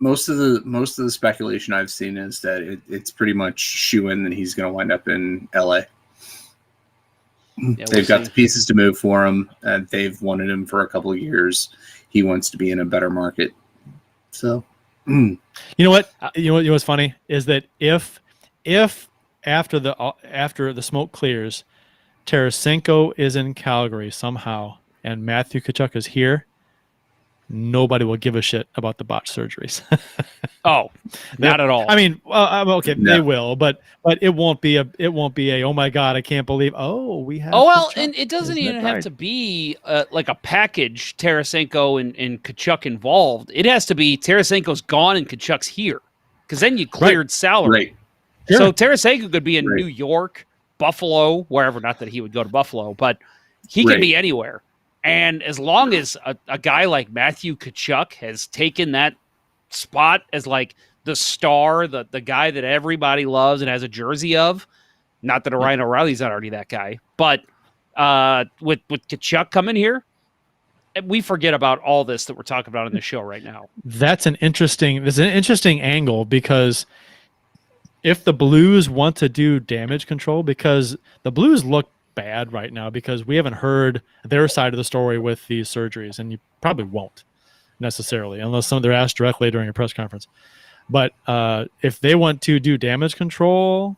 Most of the speculation I've seen is that it's pretty much shoo-in that he's going to wind up in LA. Yeah, They've got the pieces to move for him. They've wanted him for a couple of years. He wants to be in a better market. So, you know what? What's funny is that if after the smoke clears, Tarasenko is in Calgary somehow, and Matthew Tkachuk is here, nobody will give a shit about the botched surgeries. Oh, not at all. I mean, okay, No. they will, but it won't be a oh my god, I can't believe. Oh, we have. Oh well, Tkachuk. and it doesn't Isn't even that have right? to be like a package. Tarasenko and Tkachuk involved. It has to be Tarasenko's gone and Tkachuk's here, because then you cleared salary. right. So Sure. Tarasenko could be in Right. New York, Buffalo, wherever. Not that he would go to Buffalo, but he could Right. be anywhere. And as long as a guy like Matthew Tkachuk has taken that spot as like the star, the guy that everybody loves and has a jersey of, not that Ryan O'Reilly's not already that guy, but with Tkachuk coming here, we forget about all this that we're talking about in the show right now. That's an interesting angle, because if the Blues want to do damage control, because the Blues look bad right now because we haven't heard their side of the story with these surgeries, and you probably won't necessarily unless they're asked directly during a press conference. But if they want to do damage control,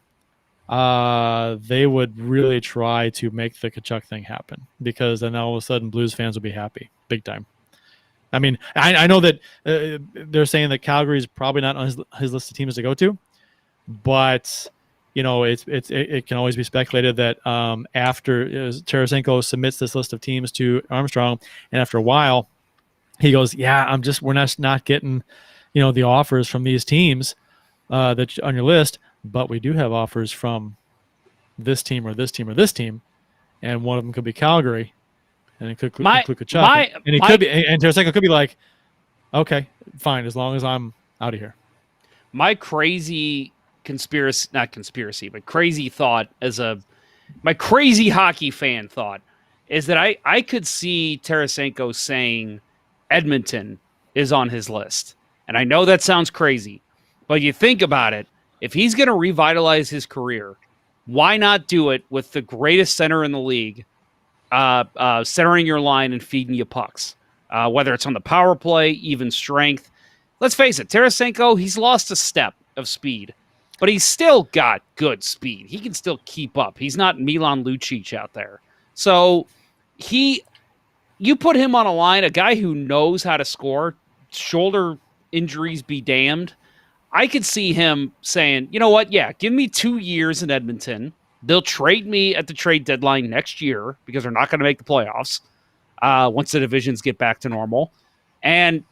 they would really try to make the Tkachuk thing happen, because then all of a sudden Blues fans will be happy big time. I mean, I know that they're saying that Calgary is probably not on his list of teams to go to, but it can always be speculated that after Tarasenko submits this list of teams to Armstrong, and after a while, he goes, "Yeah, we're not getting, the offers from these teams that on your list, but we do have offers from this team or this team or this team, and one of them could be Calgary, and it could include Tkachuk, and Tarasenko could be like, okay, fine, as long as I'm out of here." My crazy crazy thought my crazy hockey fan thought is that I could see Tarasenko saying Edmonton is on his list. And I know that sounds crazy, but you think about it, if he's going to revitalize his career, why not do it with the greatest center in the league, centering your line and feeding you pucks, whether it's on the power play, even strength. Let's face it, Tarasenko, he's lost a step of speed, but he's still got good speed. He can still keep up. He's not Milan Lucic out there. So you put him on a line, a guy who knows how to score, shoulder injuries be damned. I could see him saying, you know what? Yeah, give me 2 years in Edmonton. They'll trade me at the trade deadline next year because they're not going to make the playoffs once the divisions get back to normal. And,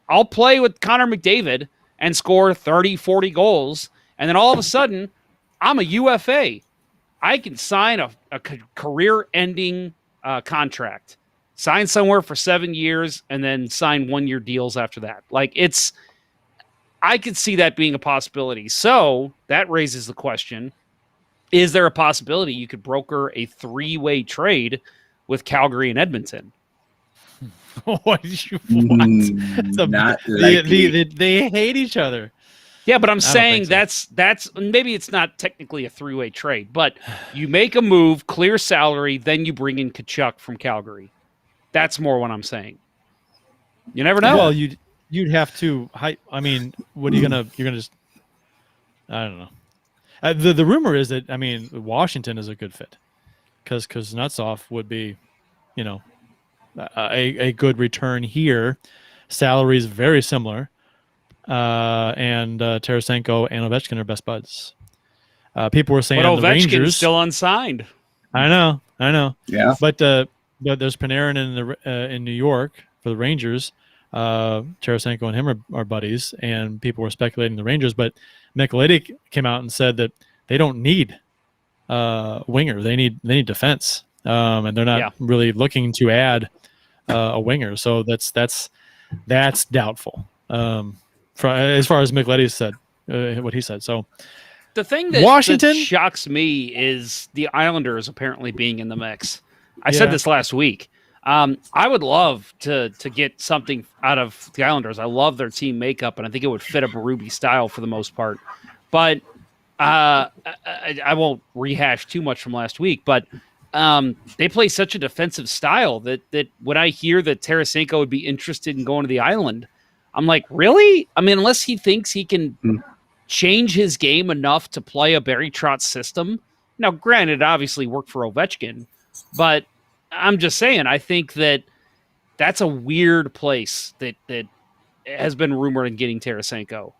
I'll play with Connor McDavid and score 30, 40 goals. And then all of a sudden, I'm a UFA. I can sign a career-ending contract. Sign somewhere for 7 years and then sign 1-year deals after that. I could see that being a possibility. So that raises the question, is there a possibility you could broker a 3-way trade with Calgary and Edmonton? What did you want? Not likely. They hate each other. Yeah, but I'm saying so. that's maybe it's not technically a three-way trade, but you make a move, clear salary, then you bring in Kachuk from Calgary. That's more what I'm saying. You never know. Well, you'd have to. I mean, what are you gonna? You're gonna just. I don't know. The rumor is that Washington is a good fit because Kuznetsov would be, a good return here. Salary is very similar. And Tarasenko and Ovechkin are best buds. People were saying but the Ovechkin's Rangers still unsigned. I know. Yeah, but there's Panarin in New York for the Rangers. Tarasenko and him are buddies, and people were speculating the Rangers. But Michelitti came out and said that they don't need winger. They need defense, and they're not really looking to add a winger. So that's doubtful. As far as Michelitti said, what he said. So the thing that shocks me is the Islanders apparently being in the mix. I said this last week. I would love to get something out of the Islanders. I love their team makeup, and I think it would fit a Berube style for the most part. But I won't rehash too much from last week. But they play such a defensive style that when I hear that Tarasenko would be interested in going to the Island, I'm like, really? I mean, unless he thinks he can change his game enough to play a Barry Trotz system. Now, granted, it obviously worked for Ovechkin, but I'm just saying, I think that's a weird place that has been rumored in getting Tarasenko.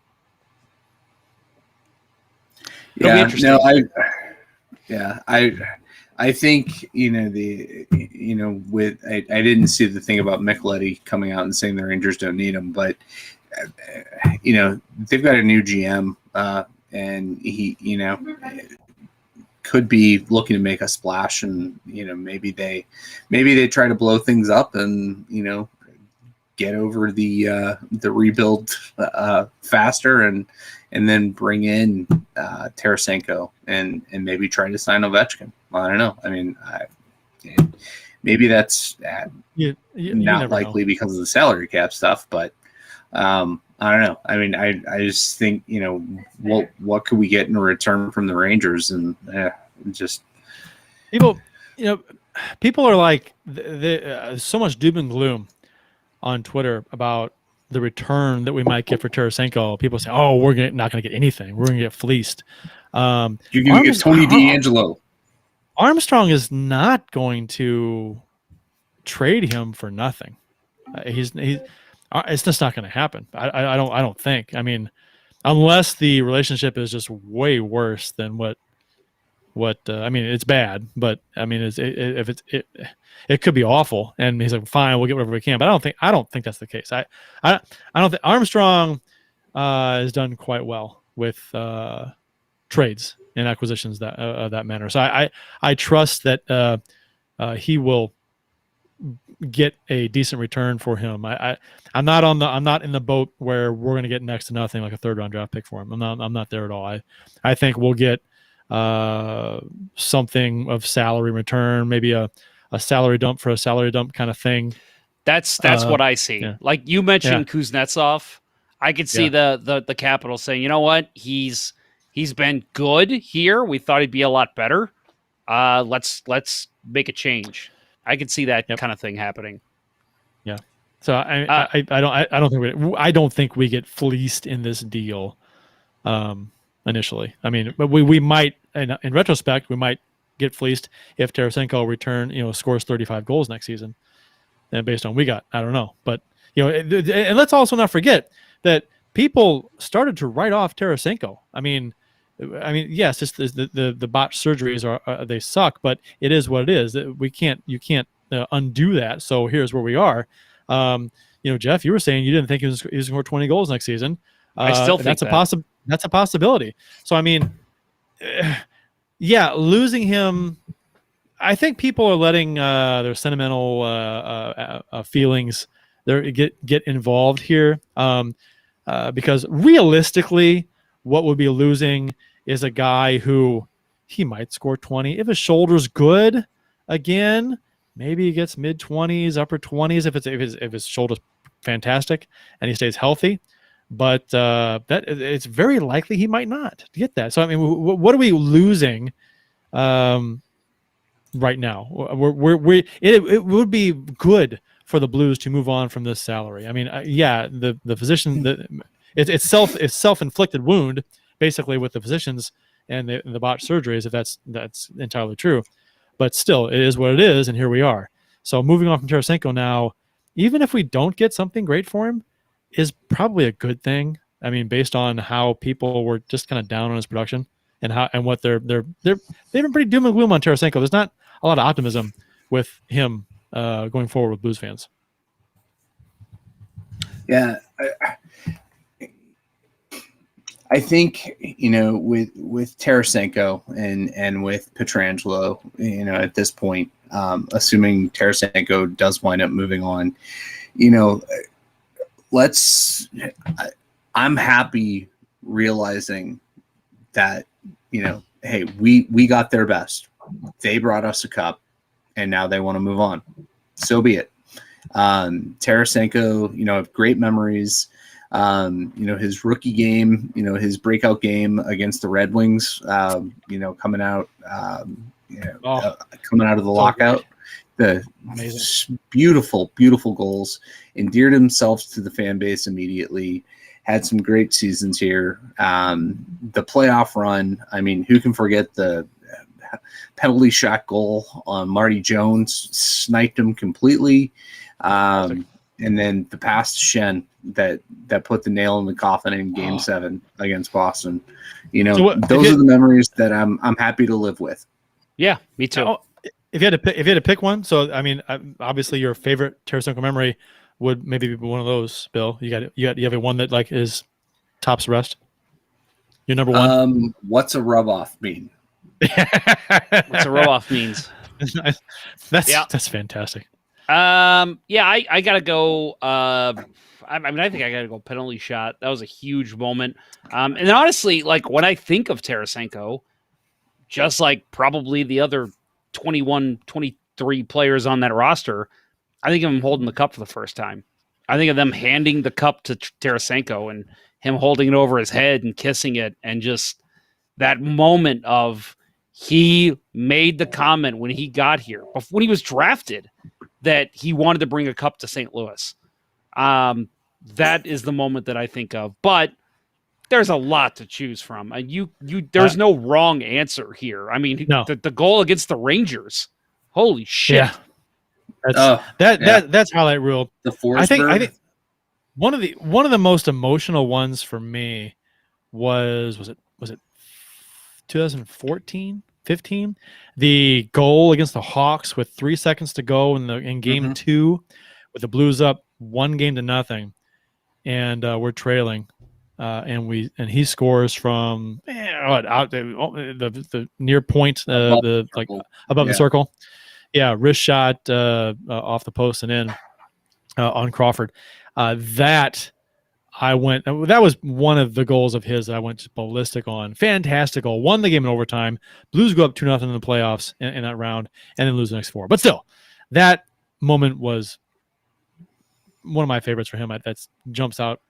I think I didn't see the thing about Michelitti coming out and saying the Rangers don't need him, but they've got a new GM, and he could be looking to make a splash, and maybe they try to blow things up and get over the rebuild faster and then bring in Tarasenko and maybe try to sign Ovechkin. I don't know. I mean, maybe that's not likely because of the salary cap stuff, but I don't know. I mean, I just think what could we get in return from the Rangers, and just people are like so much doom and gloom on Twitter about the return that we might get for Tarasenko. People say, "Oh, we're not going to get anything. We're going to get fleeced." You're going to get Tony DeAngelo. Armstrong is not going to trade him for nothing. It's just not going to happen. I don't think. I mean, unless the relationship is just way worse than what I mean, it's bad, but I mean, it could be awful. And he's like, fine, we'll get whatever we can. But I don't think that's the case. I don't think Armstrong has done quite well with trades and acquisitions that manner. So I trust that he will get a decent return for him. I'm not in the boat where we're going to get next to nothing, like a third round draft pick for him. I'm not there at all. I think we'll get something of salary return, maybe a salary dump for a salary dump kind of thing. That's what I see. Yeah. Like you mentioned Kuznetsov, I could see the Capitals saying, you know what, he's been good here. We thought he'd be a lot better. Let's make a change. I could see that kind of thing happening. Yeah. So I don't think we get fleeced in this deal. Initially, I mean, but we might, in retrospect, we might get fleeced if Tarasenko scores 35 goals next season, and based on we got, I don't know, but and let's also not forget that people started to write off Tarasenko. I mean, yes, it's the botched surgeries are they suck, but it is what it is. You can't undo that. So here's where we are. Jeff, you were saying you didn't think he was going to score 20 goals next season. I still think that's a possibility. So, I mean, losing him, I think people are letting their sentimental feelings get involved here because realistically, what would be losing is a guy who he might score 20. If his shoulder's good again, maybe he gets mid-20s, upper 20s if his shoulder's fantastic and he stays healthy. But that it's very likely he might not get that. So I mean, what are we losing right now? It would be good for the Blues to move on from this salary. I mean, the physician, it's self-inflicted wound basically with the physicians and the botched surgeries, if that's entirely true. But still, it is what it is, and here we are. So moving on from Tarasenko now, even if we don't get something great for him, is probably a good thing. I mean, based on how people were just kind of down on his production and what they've been pretty doom and gloom on Tarasenko. There's not a lot of optimism with him going forward with Blues fans. Yeah, I think with Tarasenko and with Pietrangelo, at this point, assuming Tarasenko does wind up moving on, I'm happy realizing that, hey, we got their best. They brought us a cup and now they want to move on. So be it. Tarasenko, have great memories. His rookie game, his breakout game against the Red Wings, coming out of the lockout. The beautiful, beautiful goals, endeared himself to the fan base immediately, had some great seasons here. The playoff run, I mean, who can forget the penalty shot goal on Marty Jones, sniped him completely. And then the pass to Shen that put the nail in the coffin in Game 7 against Boston. Those are the memories that I'm happy to live with. Yeah, me too. If you had to pick one, so I mean, obviously your favorite Tarasenko memory would maybe be one of those. Bill, you have one that like is tops the rest. Your number one. What's a rub off mean? What's a rub off means? That's fantastic. I gotta go. I think I gotta go penalty shot. That was a huge moment. And honestly, like when I think of Tarasenko, just like probably the other 21, 23 players on that roster, I think of him holding the cup for the first time. I think of them handing the cup to Tarasenko and him holding it over his head and kissing it, and just that moment of he made the comment when he got here, when he was drafted, that he wanted to bring a cup to St. Louis. That is the moment that I think of. But there's a lot to choose from. There's no wrong answer here. I mean, the goal against the Rangers. Holy shit! Yeah. That's highlight reel. The Forsberg. I think one of the most emotional ones for me was it 2014, 15, the goal against the Hawks with 3 seconds to go in game 2, with the Blues up 1-0, and we're trailing, and he scores from the near point, above the circle. Yeah, wrist shot off the post and in on Crawford. That was one of the goals of his that I went ballistic on. Fantastic goal. Won the game in overtime. Blues go up 2-0 in the playoffs in that round and then lose the next 4. But still, that moment was one of my favorites for him. That jumps out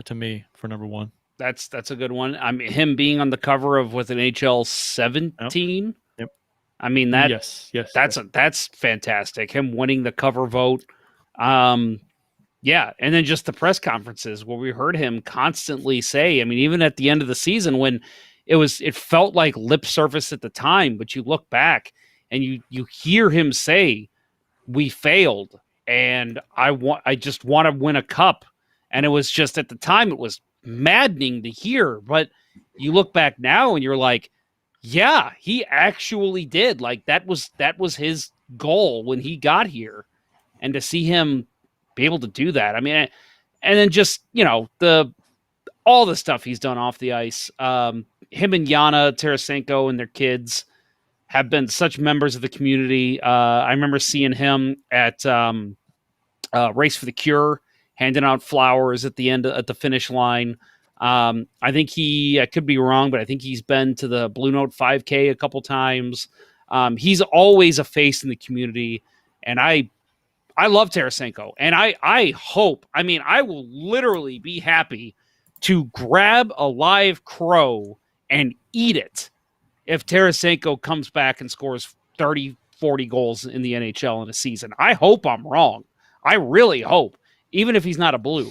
to me for number one. That's a good one. I mean, him being on the cover of with an HL 17. Yep. I mean that. Yes. That's fantastic. Him winning the cover vote. Yeah, and then just the press conferences where we heard him constantly say, I mean, even at the end of the season when it felt like lip service at the time, but you look back and you hear him say, we failed and I just want to win a cup. And it was just at the time it was maddening to hear, but you look back now and you're like, yeah, he actually did. Like that was his goal when he got here, and to see him be able to do that. I mean, and then just, all the stuff he's done off the ice. Him and Yana Tarasenko and their kids have been such members of the community. I remember seeing him at Race for the Cure, handing out flowers at the finish line. I think I could be wrong, but I think he's been to the Blue Note 5K a couple times. He's always a face in the community. And I love Tarasenko, and I hope. I mean, I will literally be happy to grab a live crow and eat it if Tarasenko comes back and scores 30, 40 goals in the NHL in a season. I hope I'm wrong. I really hope, even if he's not a Blue.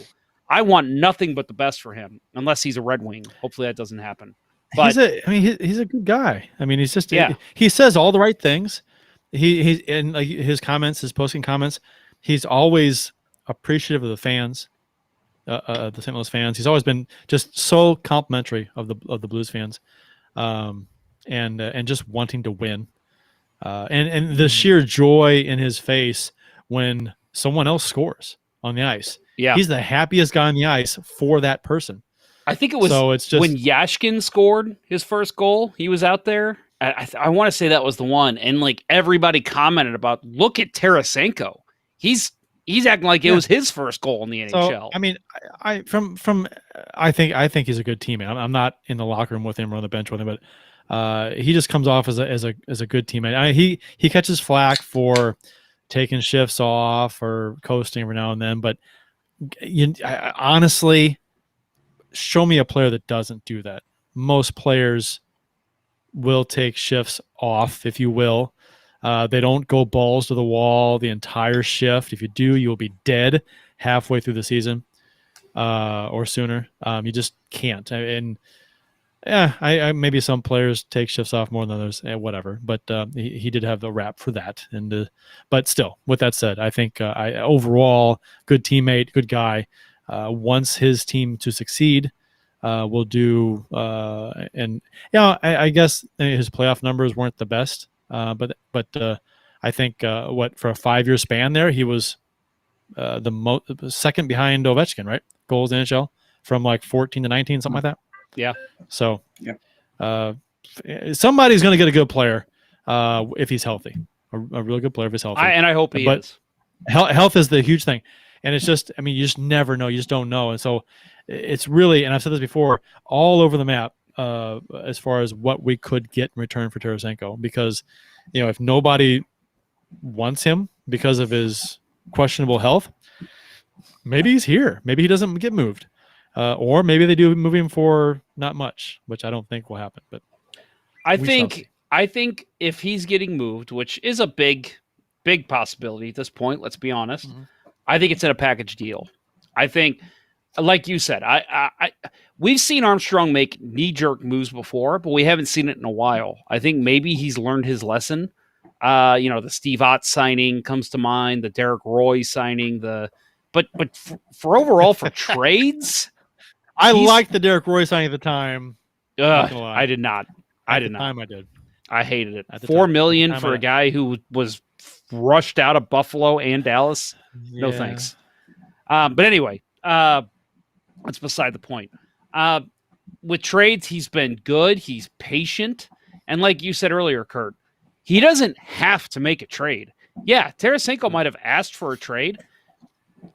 I want nothing but the best for him, unless he's a Red Wing. Hopefully that doesn't happen. But he's a good guy. I mean, he's just he says all the right things. He's in like his comments, his posting comments. He's always appreciative of the fans, the St. Louis fans. He's always been just so complimentary of the Blues fans, and just wanting to win, and the sheer joy in his face when someone else scores on the ice. Yeah, he's the happiest guy on the ice for that person. I think it was it's just, when Yashkin scored his first goal. He was out there. I want to say that was the one, and like everybody commented about, look at Tarasenko. He's acting like it was his first goal in the NHL. So, I mean, I think he's a good teammate. I'm not in the locker room with him or on the bench with him, but he just comes off as a good teammate. He catches flack for taking shifts off or coasting every now and then, but honestly, show me a player that doesn't do that. Most players will take shifts off, if you will. They don't go balls to the wall the entire shift. If you do, you will be dead halfway through the season or sooner. You just can't. And I maybe some players take shifts off more than others, whatever. But he did have the rap for that. And but still, with that said, I think overall, good teammate, good guy. Wants his team to succeed. Will do, and I guess his playoff numbers weren't the best, but I think for a 5-year span there, he was the second behind Ovechkin, right? Goals in NHL from like 14 to 19, something like that. Yeah. So somebody's going to get a good player if he's healthy, a really good player if he's healthy. And I hope he is. Health is the huge thing. And it's just, I mean, you just never know. You just don't know. And so it's really, and I've said this before, all over the map as far as what we could get in return for Tarasenko. Because, if nobody wants him because of his questionable health, maybe he's here. Maybe he doesn't get moved. Or maybe they do move him for not much, which I don't think will happen. But I think if he's getting moved, which is a big possibility at this point, let's be honest, I think it's in a package deal. I think, like you said, we've seen Armstrong make knee-jerk moves before, but we haven't seen it in a while. I think maybe he's learned his lesson. The Steve Ott signing comes to mind, the Derek Roy signing, but for overall for trades, I liked the Derek Roy signing at the time. I did not. At the time I did. I hated it. $4 million for a guy who was rushed out of Buffalo and Dallas. No thanks. But anyway, that's beside the point. With trades, he's been good. He's patient. And like you said earlier, Kurt, he doesn't have to make a trade. Yeah, Tarasenko might have asked for a trade.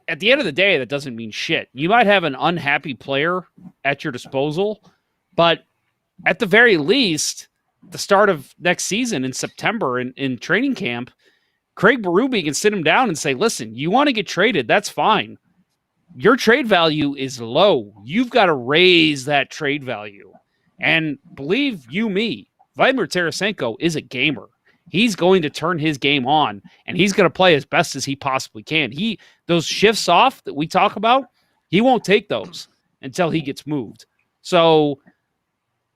At the end of the day, that doesn't mean shit. You might have an unhappy player at your disposal, but at the very least, the start of next season in September in training camp, Craig Berube can sit him down and say, listen, you want to get traded, that's fine. Your trade value is low. You've got to raise that trade value. And believe you me, Vladimir Tarasenko is a gamer. He's going to turn his game on, and he's going to play as best as he possibly can. Those shifts off that we talk about, he won't take those until he gets moved. So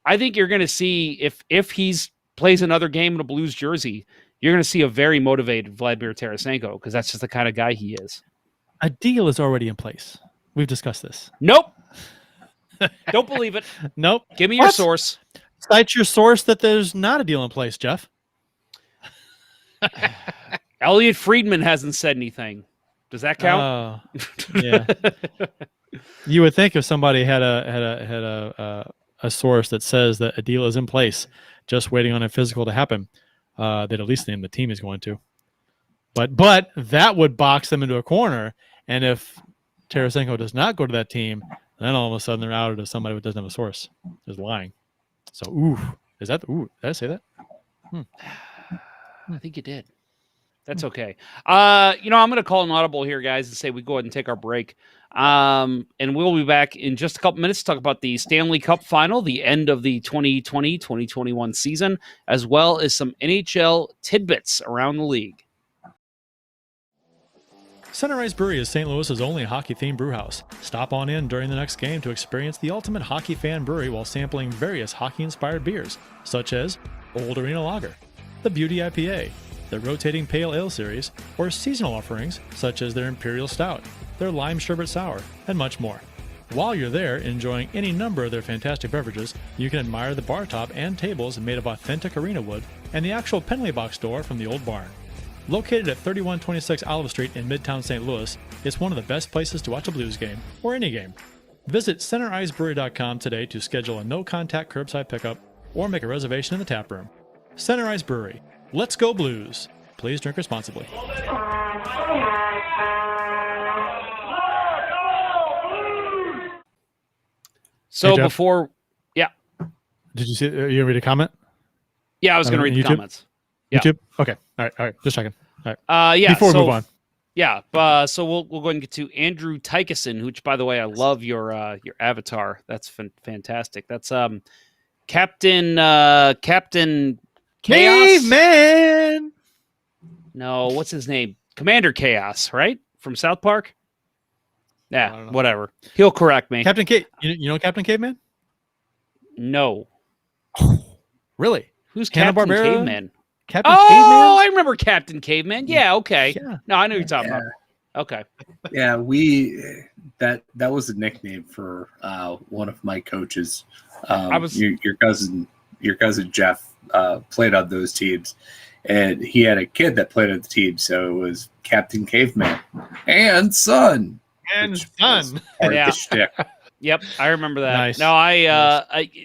I think you're going to see if he's plays another game in a Blues jersey, you're going to see a very motivated Vladimir Tarasenko because that's just the kind of guy he is. A deal is already in place. We've discussed this. Nope. Don't believe it. Nope. Give me your source. Cite your source that there's not a deal in place, Jeff. Elliot Friedman hasn't said anything. Does that count? Yeah. You would think if somebody had a source that says that a deal is in place, just waiting on a physical to happen, that at least name the team is going to. But that would box them into a corner. And if Tarasenko does not go to that team, then all of a sudden they're outed as somebody who doesn't have a source is lying. So, did I say that? I think you did. That's okay. I'm going to call an audible here, guys, and say we go ahead and take our break. And we'll be back in just a couple minutes to talk about the Stanley Cup Final, the end of the 2020-2021 season, as well as some NHL tidbits around the league. Center Ice Brewery is St. Louis's only hockey-themed brewhouse. Stop on in during the next game to experience the ultimate hockey fan brewery while sampling various hockey-inspired beers, such as Old Arena Lager, the Beauty IPA, the Rotating Pale Ale Series, or seasonal offerings such as their Imperial Stout, their Lime Sherbet Sour, and much more. While you're there enjoying any number of their fantastic beverages, you can admire the bar top and tables made of authentic arena wood and the actual penalty box door from the old barn. Located at 3126 Olive Street in Midtown St. Louis, it's one of the best places to watch a Blues game, or any game. Visit centericebrewery.com today to schedule a no-contact curbside pickup or make a reservation in the tap room. Center Ice Brewery. Let's go Blues. Please drink responsibly. So Hey, Jeff. before... Yeah. Did you see? You read a comment? Yeah, I was going to read the YouTube? comments. Yeah. YouTube? Okay. All right. Just checking. All right. Yeah. Before we move on. Yeah, so we'll go ahead and get to Andrew Tykeson, which, by the way, I love your avatar. That's fantastic. That's Captain Chaos. Man. No, what's his name? Commander Chaos, right? From South Park. I Yeah, don't know. whatever. He'll correct me. Captain Cave. You know Captain Caveman? No, Really? who's Captain Hanna-Barbera? Caveman? Captain Oh, Caveman? I remember Captain Caveman. Yeah, okay. Yeah. No, I know who you're talking Yeah. about. Okay. Yeah, that was a nickname for one of my coaches. Your cousin Jeff played on those teams, and he had a kid that played on the team, so it was Captain Caveman and Son. And Part of Yeah. the shtick. Yep, I remember that. Nice. No,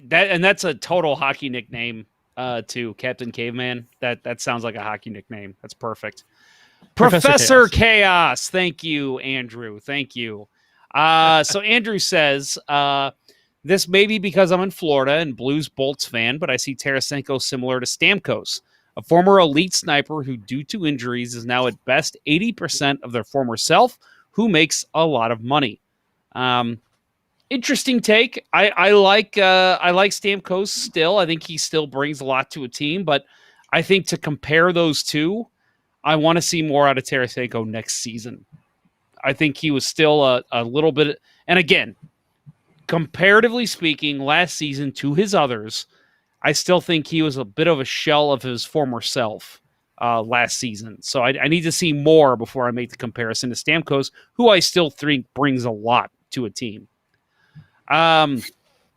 that's a total hockey nickname too, Captain Caveman. That sounds like a hockey nickname. That's perfect. Professor Chaos. Thank you, Andrew. Thank you. So Andrew says, this may be because I'm in Florida and Blues Bolts fan, but I see Tarasenko similar to Stamkos, a former elite sniper who, due to injuries, is now at best 80% of their former self, who makes a lot of money. Interesting take. I like Stamkos still. I think he still brings a lot to a team, but I think to compare those two, I want to see more out of Tarasenko next season. I think he was still a little bit, and again, comparatively speaking, last season to his others, I still think he was a bit of a shell of his former self last season. So I need to see more before I make the comparison to Stamkos, who I still think brings a lot to a team.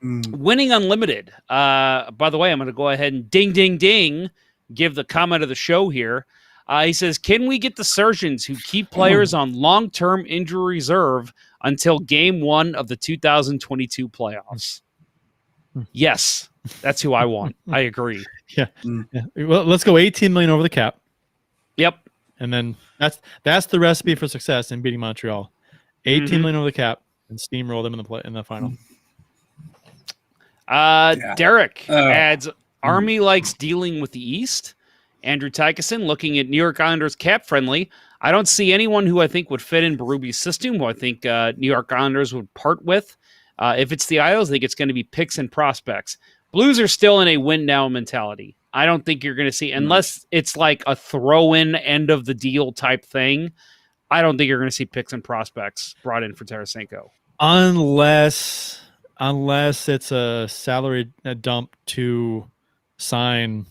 Winning Unlimited. By the way, I'm going to go ahead and ding, ding, ding, give the comment of the show here. He says, can we get the surgeons who keep players on long-term injury reserve until game 1 of the 2022 playoffs? Yes, that's who I want. I agree. Yeah. Well, let's go 18 million over the cap. Yep. And then that's the recipe for success in beating Montreal. 18 million over the cap and steamroll them in the final. Derek adds, Army likes dealing with the East. Andrew Tykeson, looking at New York Islanders cap friendly. I don't see anyone who I think would fit in Berube's system, who I think New York Islanders would part with. If it's the Isles, I think it's going to be picks and prospects. Blues are still in a win now mentality. I don't think you're going to see, unless it's like a throw-in end of the deal type thing, I don't think you're going to see picks and prospects brought in for Tarasenko. Unless it's a salary dump to sign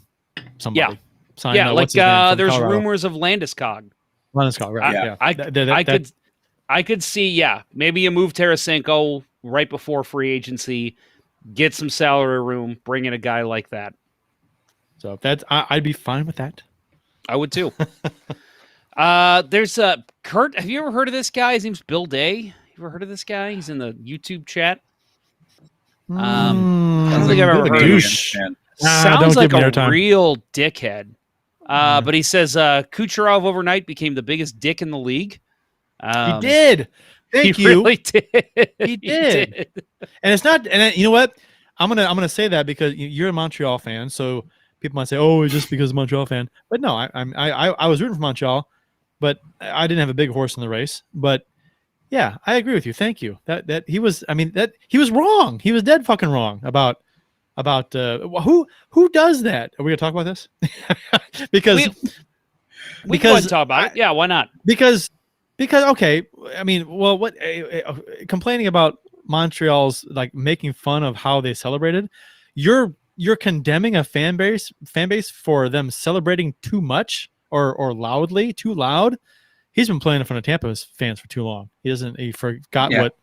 somebody. Yeah. Sign, Like what's his name from there's Colorado? rumors of Landeskog. Landeskog, right? Yeah. I could see, maybe you move Tarasenko right before free agency, get some salary room, bring in a guy like that. So I'd be fine with that. I would too. There's Kurt. Have you ever heard of this guy? His name's Bill Day. You ever heard of this guy? He's in the YouTube chat. I don't think I've ever heard of him. Sounds like a real dickhead. But he says Kucherov overnight became the biggest dick in the league. He did. Thank you. Really did. He did. And it's not. And you know what? I'm gonna say that because you're a Montreal fan, so people might say, "Oh, it's just because of Montreal fan." But no, I was rooting for Montreal, but I didn't have a big horse in the race. But yeah, I agree with you. Thank you. That he was. I mean, that he was wrong. He was dead fucking wrong about who does that. Are we gonna talk about this? because we can go ahead and talk about it. Yeah, why not? Because okay, I mean, well, what complaining about Montreal's like making fun of how they celebrated, you're condemning a fan base for them celebrating too much or loudly, too loud. He's been playing in front of Tampa fans for too long. He forgot what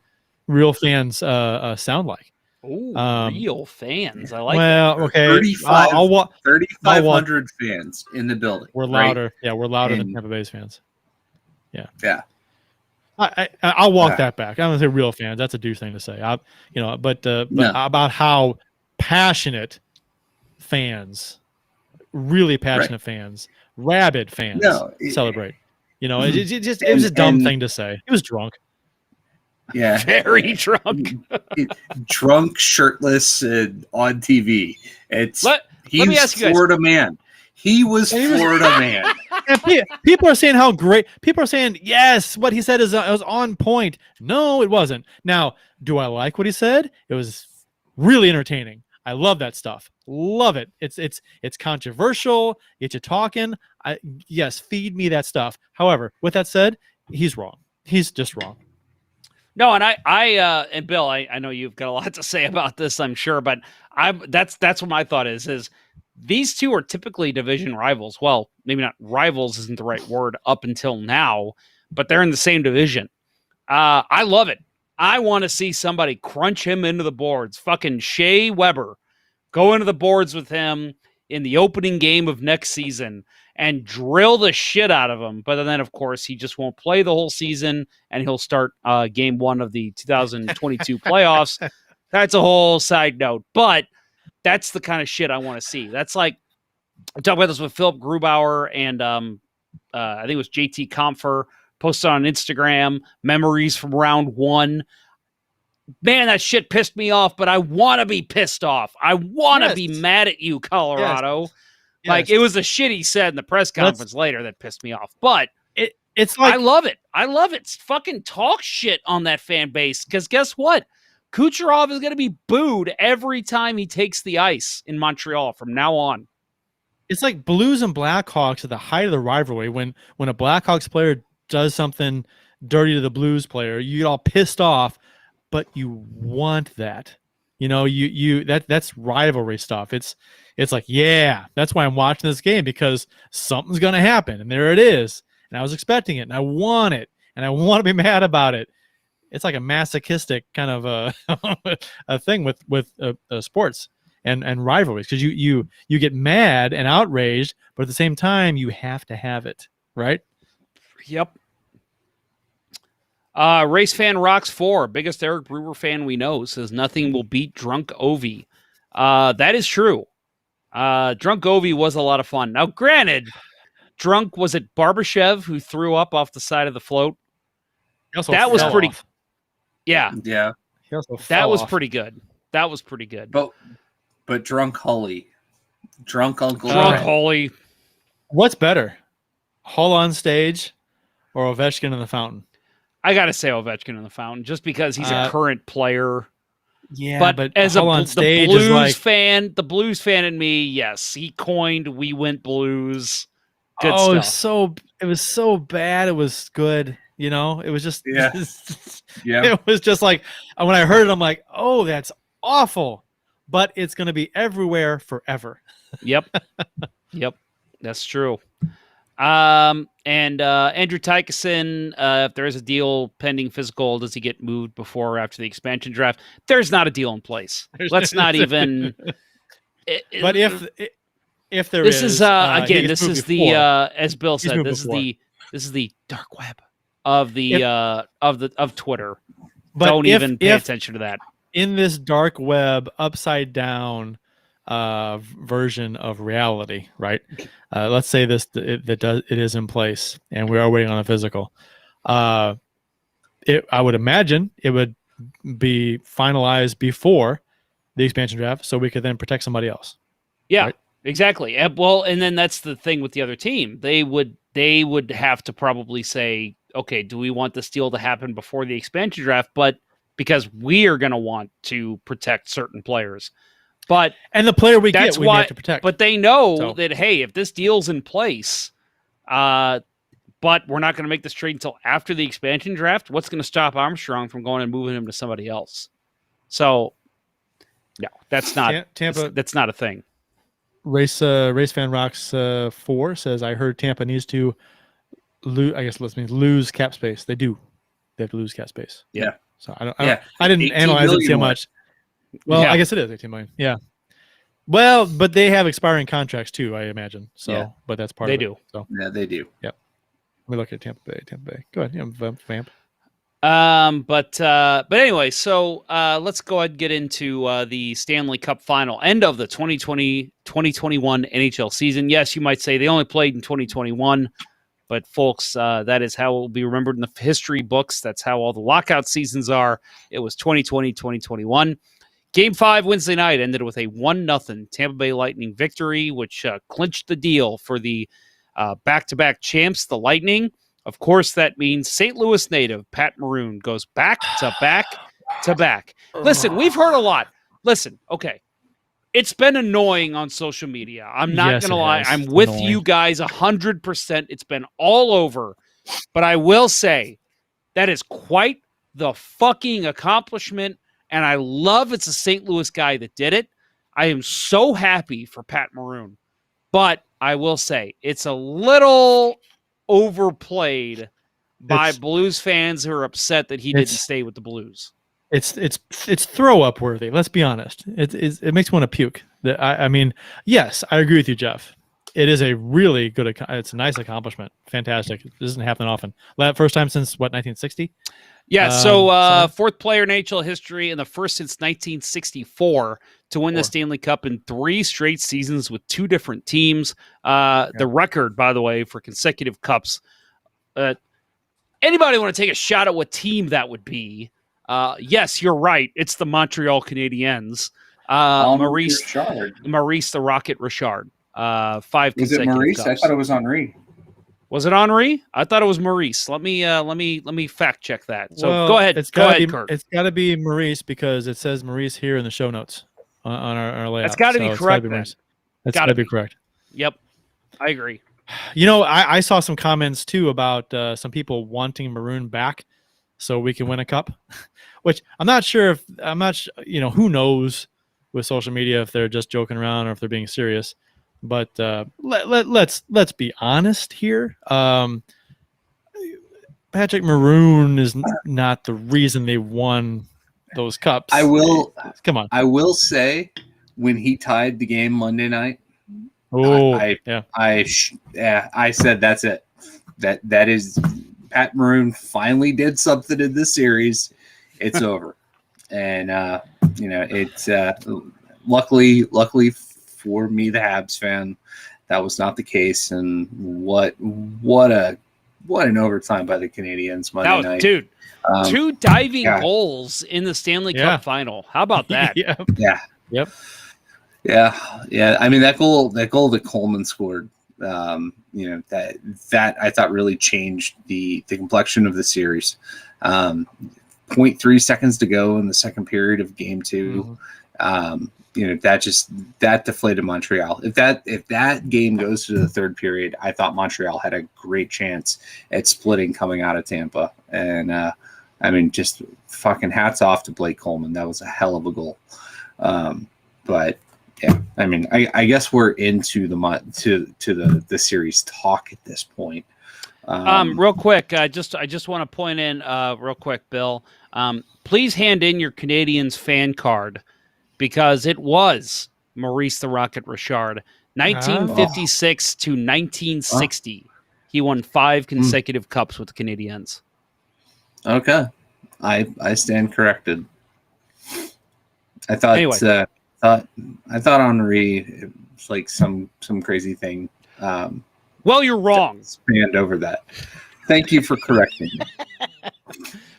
real fans sound like. Oh, real fans. I like well, that. Okay. 3,500 fans in the building. We're louder. Right? Yeah, we're louder than Tampa Bay's fans. Yeah. Yeah. I'll walk that back. I'm gonna say real fans. That's a douche thing to say. But about how passionate fans, really passionate fans, rabid fans celebrate. It was a dumb thing to say. He was drunk. Yeah, very drunk. Drunk, shirtless, on TV. Let me ask you guys. Florida man. He was Florida man. And people are saying how great. People are saying yes, what he said was on point. No, it wasn't. Now, do I like what he said? It was really entertaining. I love that stuff. Love it. It's controversial. Get you talking. Yes, feed me that stuff. However, with that said, he's wrong. He's just wrong. No, and and Bill, I know you've got a lot to say about this, I'm sure, but that's what my thought is these two are typically division rivals. Well, maybe not rivals isn't the right word up until now, but they're in the same division. I love it. I want to see somebody crunch him into the boards. Fucking Shea Weber, go into the boards with him in the opening game of next season and drill the shit out of him. But then, of course, he just won't play the whole season, and he'll start game 1 of the 2022 playoffs. That's a whole side note. But that's the kind of shit I want to see. That's like, I talked about this with Philip Grubauer and I think it was JT Compher, posted on Instagram, memories from round 1. Man, that shit pissed me off, but I want to be pissed off. I want to be mad at you, Colorado. Yes. Like, it was the shit he said in the press conference later that pissed me off. But it's like, I love it. I love it. Fucking talk shit on that fan base. Because guess what? Kucherov is going to be booed every time he takes the ice in Montreal from now on. It's like Blues and Blackhawks at the height of the rivalry. When a Blackhawks player does something dirty to the Blues player, you get all pissed off, but you want that. That's rivalry stuff. It's like, yeah, that's why I'm watching this game, because something's going to happen. And there it is. And I was expecting it, and I want it, and I want to be mad about it. It's like a masochistic kind of a thing with sports and rivalries, because you get mad and outraged, but at the same time you have to have it, right? Yep. Race fan rocks 4, biggest Eric Brewer fan we know, says nothing will beat Drunk Ovi. That is true. Drunk Ovi was a lot of fun. Now, granted, Drunk, was it Barbashev who threw up off the side of the float? That was pretty. Off. Yeah. Yeah. That was pretty good. That was pretty good. But Drunk Hully. Drunk Uncle. Drunk Hully. What's better? Hull on stage or Ovechkin in the fountain? I got to say Ovechkin in the fountain, just because he's a current player. Yeah, but as the Blues fan, the Blues fan in me, yes, he coined "We Went Blues." Good stuff. It was so bad. It was good. It was just, yeah. It was just like, when I heard it, I'm like, oh, that's awful, but it's going to be everywhere forever. Yep. That's true. And Andrew Tykeson, if there is a deal pending physical, does he get moved before or after the expansion draft? There's not a deal in place. Let's not even. But if there this is, again, this is before. As Bill said, this is the dark web of of Twitter. But don't even pay attention to that. In this dark web, upside down version of reality, right? Let's say it is in place, and we are waiting on a physical. I would imagine it would be finalized before the expansion draft, so we could then protect somebody else. Yeah, right? Exactly. And then that's the thing with the other team. They would have to probably say, okay, do we want this deal to happen before the expansion draft? But because we are going to want to protect certain players. And the player we that's get, we why, have to protect. But they know that, hey, if this deal's in place, but we're not going to make this trade until after the expansion draft, what's going to stop Armstrong from going and moving him to somebody else? So, no, that's not Tampa. That's not a thing. Race Fan Rocks 4 says, I heard Tampa needs to lose cap space. They do. They have to lose cap space. Yeah. So I didn't analyze it, see how much. Well, I guess it is 18 million. Yeah. Well, but they have expiring contracts too, I imagine. So, but that's part of it. They do. So. Yeah, they do. Yep. We look at Tampa Bay. Go ahead. Yeah, Vamp. But anyway, so let's go ahead and get into the Stanley Cup Final, end of the 2020-2021 NHL season. Yes, you might say they only played in 2021, but folks, that is how it will be remembered in the history books. That's how all the lockout seasons are. It was 2020-2021. Game 5 Wednesday night ended with a 1-0 Tampa Bay Lightning victory, which clinched the deal for the back-to-back champs, the Lightning. Of course, that means St. Louis native Pat Maroon goes back to back to back. Listen, we've heard a lot. Listen, okay. It's been annoying on social media. I'm not going to lie. I'm with you guys 100%. It's been all over. But I will say that is quite the fucking accomplishment. And I love it's a St. Louis guy that did it. I am so happy for Pat Maroon. But I will say it's a little overplayed by Blues fans who are upset that he didn't stay with the Blues. It's throw up worthy. Let's be honest. It makes me want to puke. I mean, yes, I agree with you, Jeff. It is a really good. It's a nice accomplishment. Fantastic. It doesn't happen often. First time since what, 1960? Yeah. So fourth player in NHL history and the first since 1964 to win the Stanley Cup in 3 straight seasons with 2 different teams. The record, by the way, for consecutive cups. Anybody want to take a shot at what team that would be? Yes, you're right. It's the Montreal Canadiens. Maurice the Rocket Richard. 5 consecutive Was it Maurice? cups. I thought it was Henri. Was it Henri? I thought it was Maurice. Let me fact check that. So go ahead. Kurt. It's got to be Maurice because it says Maurice here in the show notes on our layout. That's got to be correct. That's got to be correct. Yep, I agree. You know, I saw some comments too about some people wanting Maroon back so we can win a cup, which I'm not sure if who knows with social media if they're just joking around or if they're being serious. But let's be honest here. Patrick Maroon is not the reason they won those cups. I will say when he tied the game Monday night. I said that's it. That is Pat Maroon finally did something in this series. It's over, and it's luckily for me, the Habs fan, that was not the case. And what an overtime by the Canadiens Monday night, dude! 2 diving goals in the Stanley Cup Final. How about that? Yep. Yeah. I mean, that goal that Coleman scored, that I thought really changed the complexion of the series. 0.3 seconds to go in the second period of game 2. That deflated Montreal. If that game goes to the third period, I thought Montreal had a great chance at splitting coming out of Tampa. And just fucking hats off to Blake Coleman. That was a hell of a goal. But yeah, I guess we're into the series talk at this point. Real quick, I just want to point in real quick, Bill. Please hand in your Canadiens fan card because it was Maurice the Rocket Richard, 1956 to 1960. He won 5 consecutive cups with the Canadiens. Okay, I stand corrected. I thought I thought Henri was like some crazy thing. Well, you're wrong. Stand over that. Thank you for correcting me.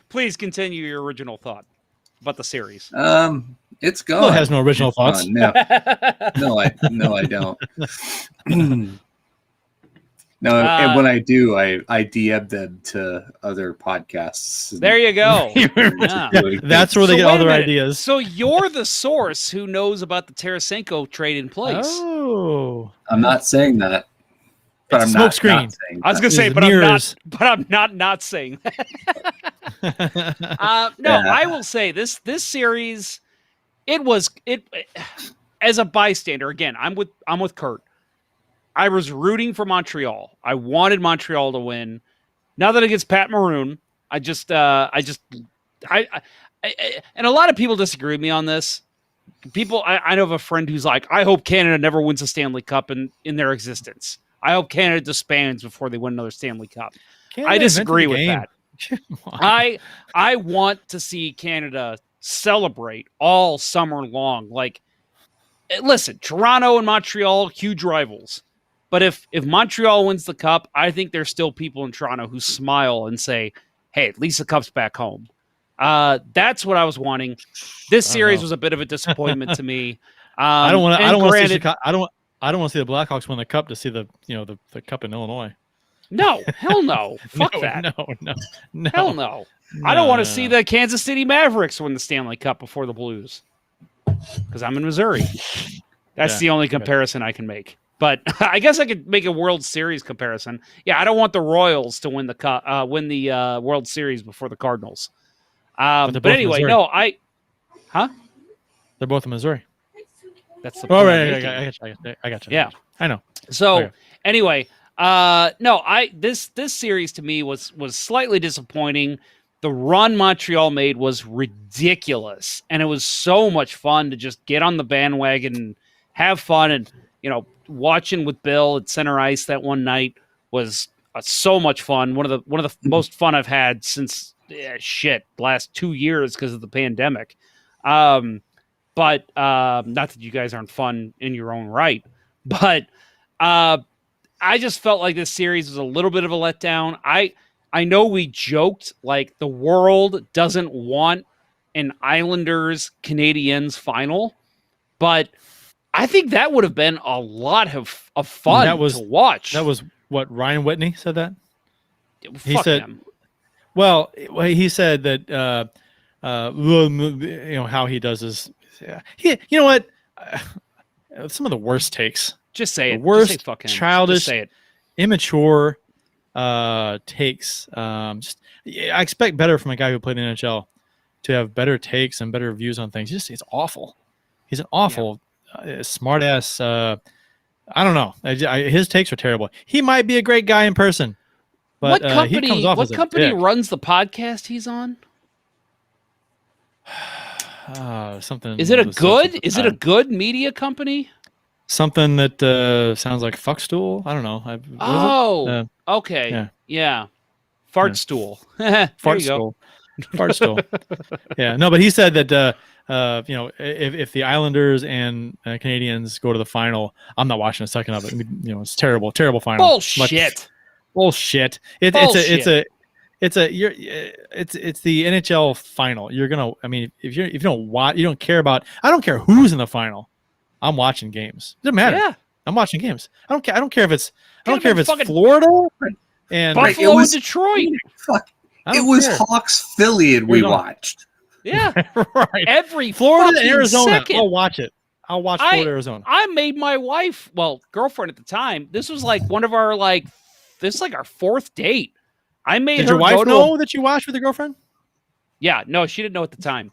Please continue your original thought about the series. It's gone. Well, it has no original It's thoughts. gone. No, I don't. No, and when I do, I DM them to other podcasts. There you go. Yeah. That's where they get wait all a their minute. ideas. So you're the source who knows about the Tarasenko trade in place. Oh, I'm not saying that, but It's I'm not smokescreen. saying I was that. gonna say, There's but mirrors. I'm not saying that. No, Yeah. I will say this series, it as a bystander. Again, I'm with Kurt. I was rooting for Montreal. I wanted Montreal to win. Now that it gets Pat Maroon, and a lot of people disagree with me on this. I know of a friend who's like, I hope Canada never wins a Stanley Cup in their existence. I hope Canada disbands before they win another Stanley Cup. Canada I disagree with invented that. I want to see Canada celebrate all summer long. Like, listen, Toronto and Montreal, huge rivals. But if Montreal wins the cup, I think there's still people in Toronto who smile and say, hey, at least the cup's back home. That's what I was wanting. This series was a bit of a disappointment to me. I don't want to. I don't want to see granted- Chicago. I don't want to see the Blackhawks win the cup to see the cup in Illinois. No, hell no. Fuck that. No. Hell no. I don't want to see the Kansas City Mavericks win the Stanley Cup before the Blues because I'm in Missouri. That's the only comparison I can make. But I guess I could make a World Series comparison. Yeah, I don't want the Royals to win the World Series before the Cardinals. But anyway, Missouri. They're both in Missouri. That's the Oh, point right. I'm making. I got you. Yeah. I know. So Okay. anyway, this series to me was slightly disappointing. The run Montreal made was ridiculous, and it was so much fun to just get on the bandwagon and have fun. And watching with Bill at center ice that one night was so much fun. One of the most fun I've had since last 2 years because of the pandemic. But not that you guys aren't fun in your own right, but I just felt like this series was a little bit of a letdown. I know we joked like the world doesn't want an Islanders Canadiens final, but I think that would have been a lot of fun to watch. That was what Ryan Whitney said that. He Fuck said, him. Well, he said that how he does his. You know what? Some of the worst takes. Just say it. Worst, just say fuck him. childish, Just say it. immature takes. I expect better from a guy who played in the NHL to have better takes and better views on things. It's awful. He's an awful, smart ass. I don't know. His takes are terrible. He might be a great guy in person, but he comes off as a company dick. runs the podcast he's on? Something. Is it a good media company? Something that sounds like fuckstool. I don't know. Okay. Yeah. Fart stool. Fart stool. Fart stool. Yeah. No, but he said that if the Islanders and Canadians go to the final, I'm not watching a second of it. It's terrible final. Bullshit. Bullshit. It's the NHL final. You're gonna. I mean, if you don't watch, you don't care about. I don't care who's in the final. I'm watching games. Doesn't matter. Yeah. I'm watching games. I don't care. I don't care if it's. I don't Could've care if been it's Florida and Buffalo and Detroit. Fuck. I It don't was care. Hawks Philly and we watched. Yeah. Right. Every Florida and fucking Arizona. second. I'll watch it. I'll watch Florida, Arizona. I made my wife, girlfriend at the time. This was like one of our this is like our fourth date. I made Did her your wife go to know that you watched with your girlfriend? Yeah, no, she didn't know at the time.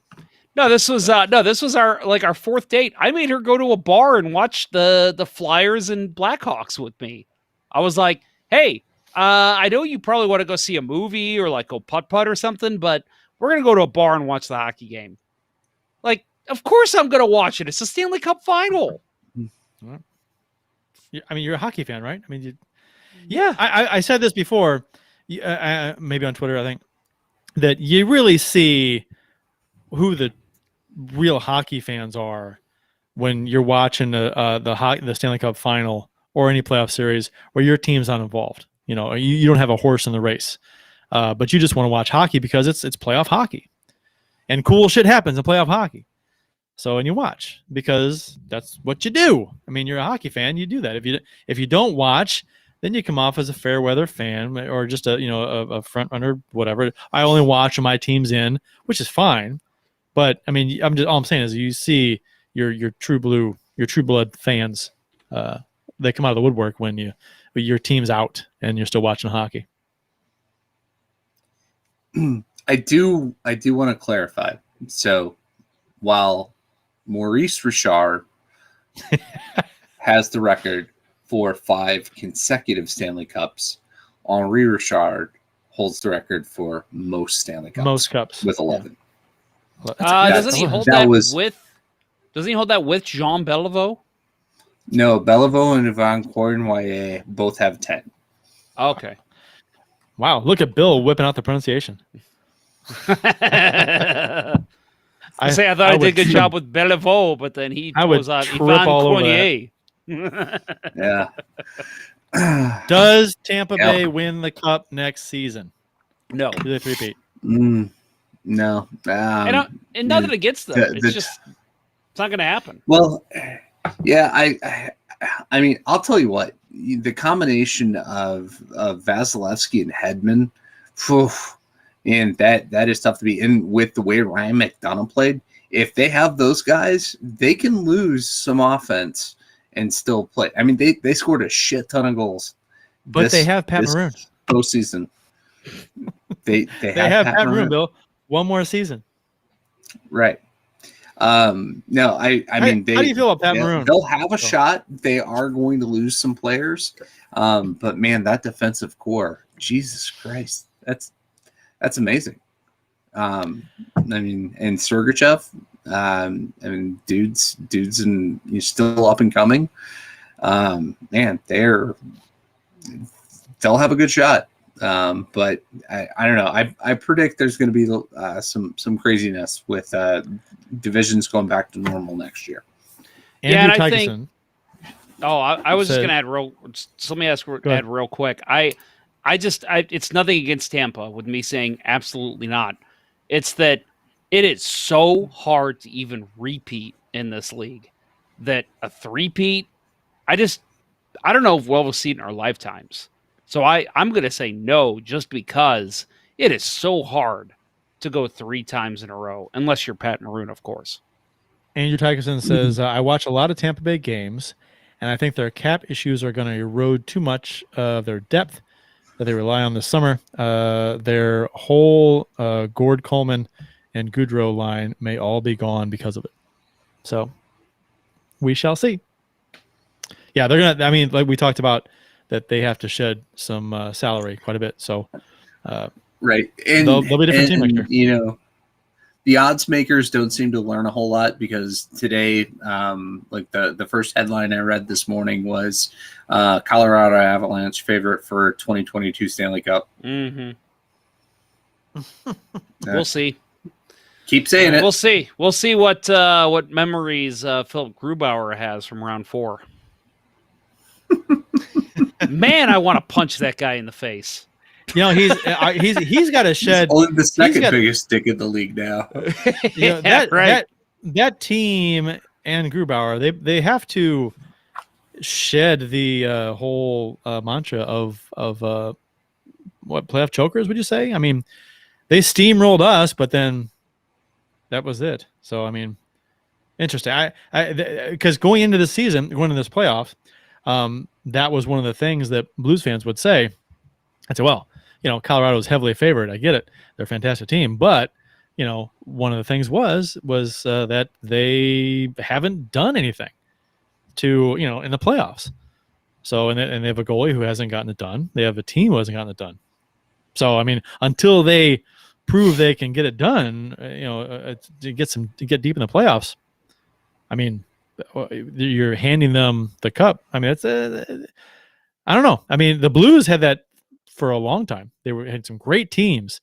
No, this was our fourth date. I made her go to a bar and watch the Flyers and Blackhawks with me. I was like, hey, I know you probably want to go see a movie or like go putt-putt or something, but we're going to go to a bar and watch the hockey game. Like, of course I'm going to watch it. It's the Stanley Cup Final. I mean, you're a hockey fan, right? I mean, Yeah. I said this before, maybe on Twitter, I think, that you really see who the real hockey fans are when you're watching the Stanley Cup Final or any playoff series where your team's not involved. You don't have a horse in the race, but you just want to watch hockey because it's playoff hockey, and cool shit happens in playoff hockey. So, and you watch because that's what you do. I mean, you're a hockey fan, you do that. If you don't watch, then you come off as a fair weather fan or just a front runner, whatever. I only watch when my team's in, which is fine. But I mean, all I'm saying is you see your true blood fans. They come out of the woodwork when your team's out and you're still watching hockey. I do want to clarify. So while Maurice Richard has the record for 5 consecutive Stanley Cups, Henri Richard holds the record for most Stanley Cups. Most cups with 11. Yeah. Doesn't he hold that with Jean Beliveau? No, Beliveau and Yvan Cournoyer both have 10. Okay. Wow, look at Bill whipping out the pronunciation. I thought I did a good job with Beliveau, but then he was on Yvan Cournoyer. Yeah. Does Tampa Bay win the cup next season? No. Do they three-peat? No. And nothing against them. It's not going to happen. Well, yeah, I mean, I'll tell you what. The combination of Vasilevsky and Hedman, and that is tough to be in with the way Ryan McDonough played. If they have those guys, they can lose some offense and still play. I mean, they scored a shit ton of goals. But they have Pat Maroon. Postseason. They have Pat Maroon, Bill. One more season. Right. No, I mean, how do you feel about Pat Maroon? They'll have a shot. They are going to lose some players. But man, that defensive core, Jesus Christ, that's amazing. I mean, and Sergachev, I mean, dudes and you're still up and coming. Man, they'll have a good shot. But I don't know. I predict there's going to be some craziness with divisions going back to normal next year. And I think. Oh, I was just going to add let me add real quick. It's nothing against Tampa with me saying absolutely not. It's that it is so hard to even repeat in this league that a three-peat, I don't know if we'll see it in our lifetimes. So I'm going to say no, just because it is so hard to go 3 times in a row, unless you're Pat Maroon, of course. Andrew Tykerson says, I watch a lot of Tampa Bay games, and I think their cap issues are going to erode too much of their depth that they rely on this summer. Their whole Gord Coleman and Goudreau line may all be gone because of it. So we shall see. Yeah, they're going to, I mean, like we talked about, that they have to shed some salary quite a bit. So, right. And they'll be a different team next year. You know, the odds makers don't seem to learn a whole lot because today, like the first headline I read this morning was Colorado Avalanche favorite for 2022 Stanley Cup. Mm-hmm. We'll see. Keep saying it. We'll see. We'll see what memories Philip Grubauer has from round 4. Man, I want to punch that guy in the face. You know, he's got to shed. He's only the second biggest dick in the league now. You know, that team and Grubauer, they have to shed the whole mantra of what, playoff chokers, would you say? I mean, they steamrolled us, but then that was it. So I mean, interesting. Because going into the season, going into this playoff. That was one of the things that Blues fans would say. I'd say, well, you know, Colorado is heavily favored. I get it. They're a fantastic team. But, you know, one of the things was that they haven't done anything to, you know, in the playoffs. So, and they have a goalie who hasn't gotten it done. They have a team who hasn't gotten it done. So, I mean, until they prove they can get it done, you know, to get deep in the playoffs, I mean, you're handing them the cup. I mean, it's I don't know. I mean, the Blues had that for a long time. They had some great teams,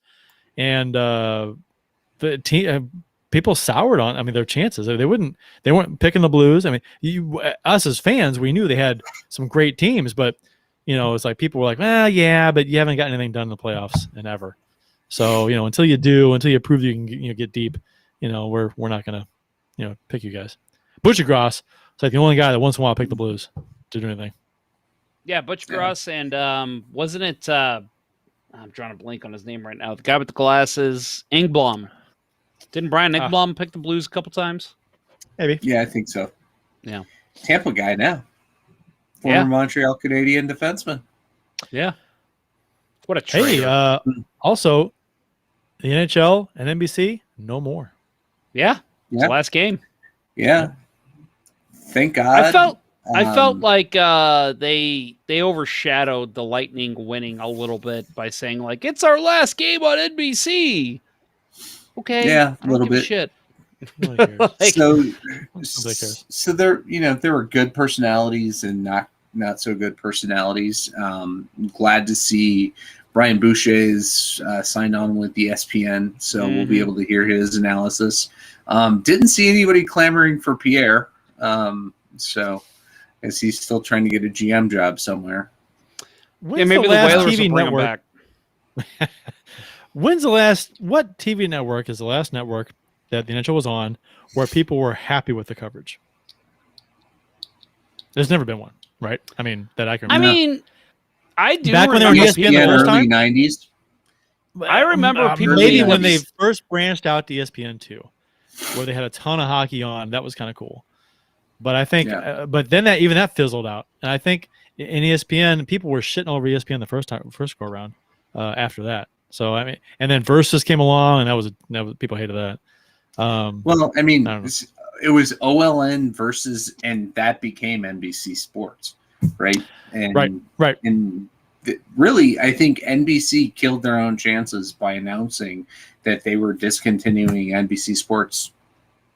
and the team people soured on. I mean, their chances. They weren't picking the Blues. I mean, us as fans, we knew they had some great teams, but you know, it's like people were like, well, yeah, but you haven't got anything done in the playoffs and ever. So you know, until you prove you can get deep, you know, we're not gonna pick you guys. Butchergross is like the only guy that once in a while picked the Blues to do anything. Yeah, Butch Gross, and wasn't it? I'm drawing a blank on his name right now. The guy with the glasses, Engblom. Didn't Brian Engblom pick the Blues a couple times? Maybe. Yeah, I think so. Yeah. Tampa guy now. Former Montreal Canadian defenseman. Yeah. What a traitor. Hey, also, the NHL and NBC, no more. Yeah. It's the last game. Yeah. Thank God. I felt like they overshadowed the Lightning winning a little bit by saying like it's our last game on NBC. Okay, yeah, a little bit. Shit. So there, there were good personalities and not so good personalities. Glad to see Brian Boucher's signed on with ESPN, so we'll be able to hear his analysis. Didn't see anybody clamoring for Pierre, so. Is he's still trying to get a GM job somewhere? Maybe the Whalers will bring him back. What TV network is the last network that the NHL was on where people were happy with the coverage? There's never been one, right? I mean, that I can remember. I do back when they were ESPN the first early time? 90s. I remember people maybe when they first branched out to ESPN2, where they had a ton of hockey on. That was kind of cool. But I think, but then even that fizzled out, and I think in ESPN, people were shitting over ESPN the first go around. After that, so I mean, and then Versus came along, and that was people hated that. Well, I mean, it was OLN Versus, and that became NBC Sports, right? And, right. And really, I think NBC killed their own chances by announcing that they were discontinuing NBC Sports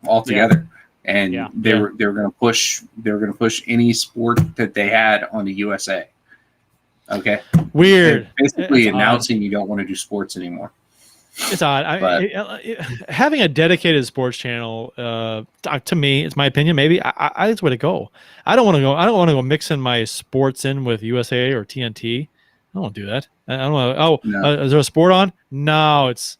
altogether. Yeah. And they were going to push any sport that they had on the USA. Okay, weird. They're basically announcing odd. You don't want to do sports anymore. It's odd. Having a dedicated sports channel, to me, it's my opinion. Maybe I think it's the way to go. I don't want to go mixing my sports in with USA or TNT. I don't want to do that. I don't want to. Is there a sport on? No, it's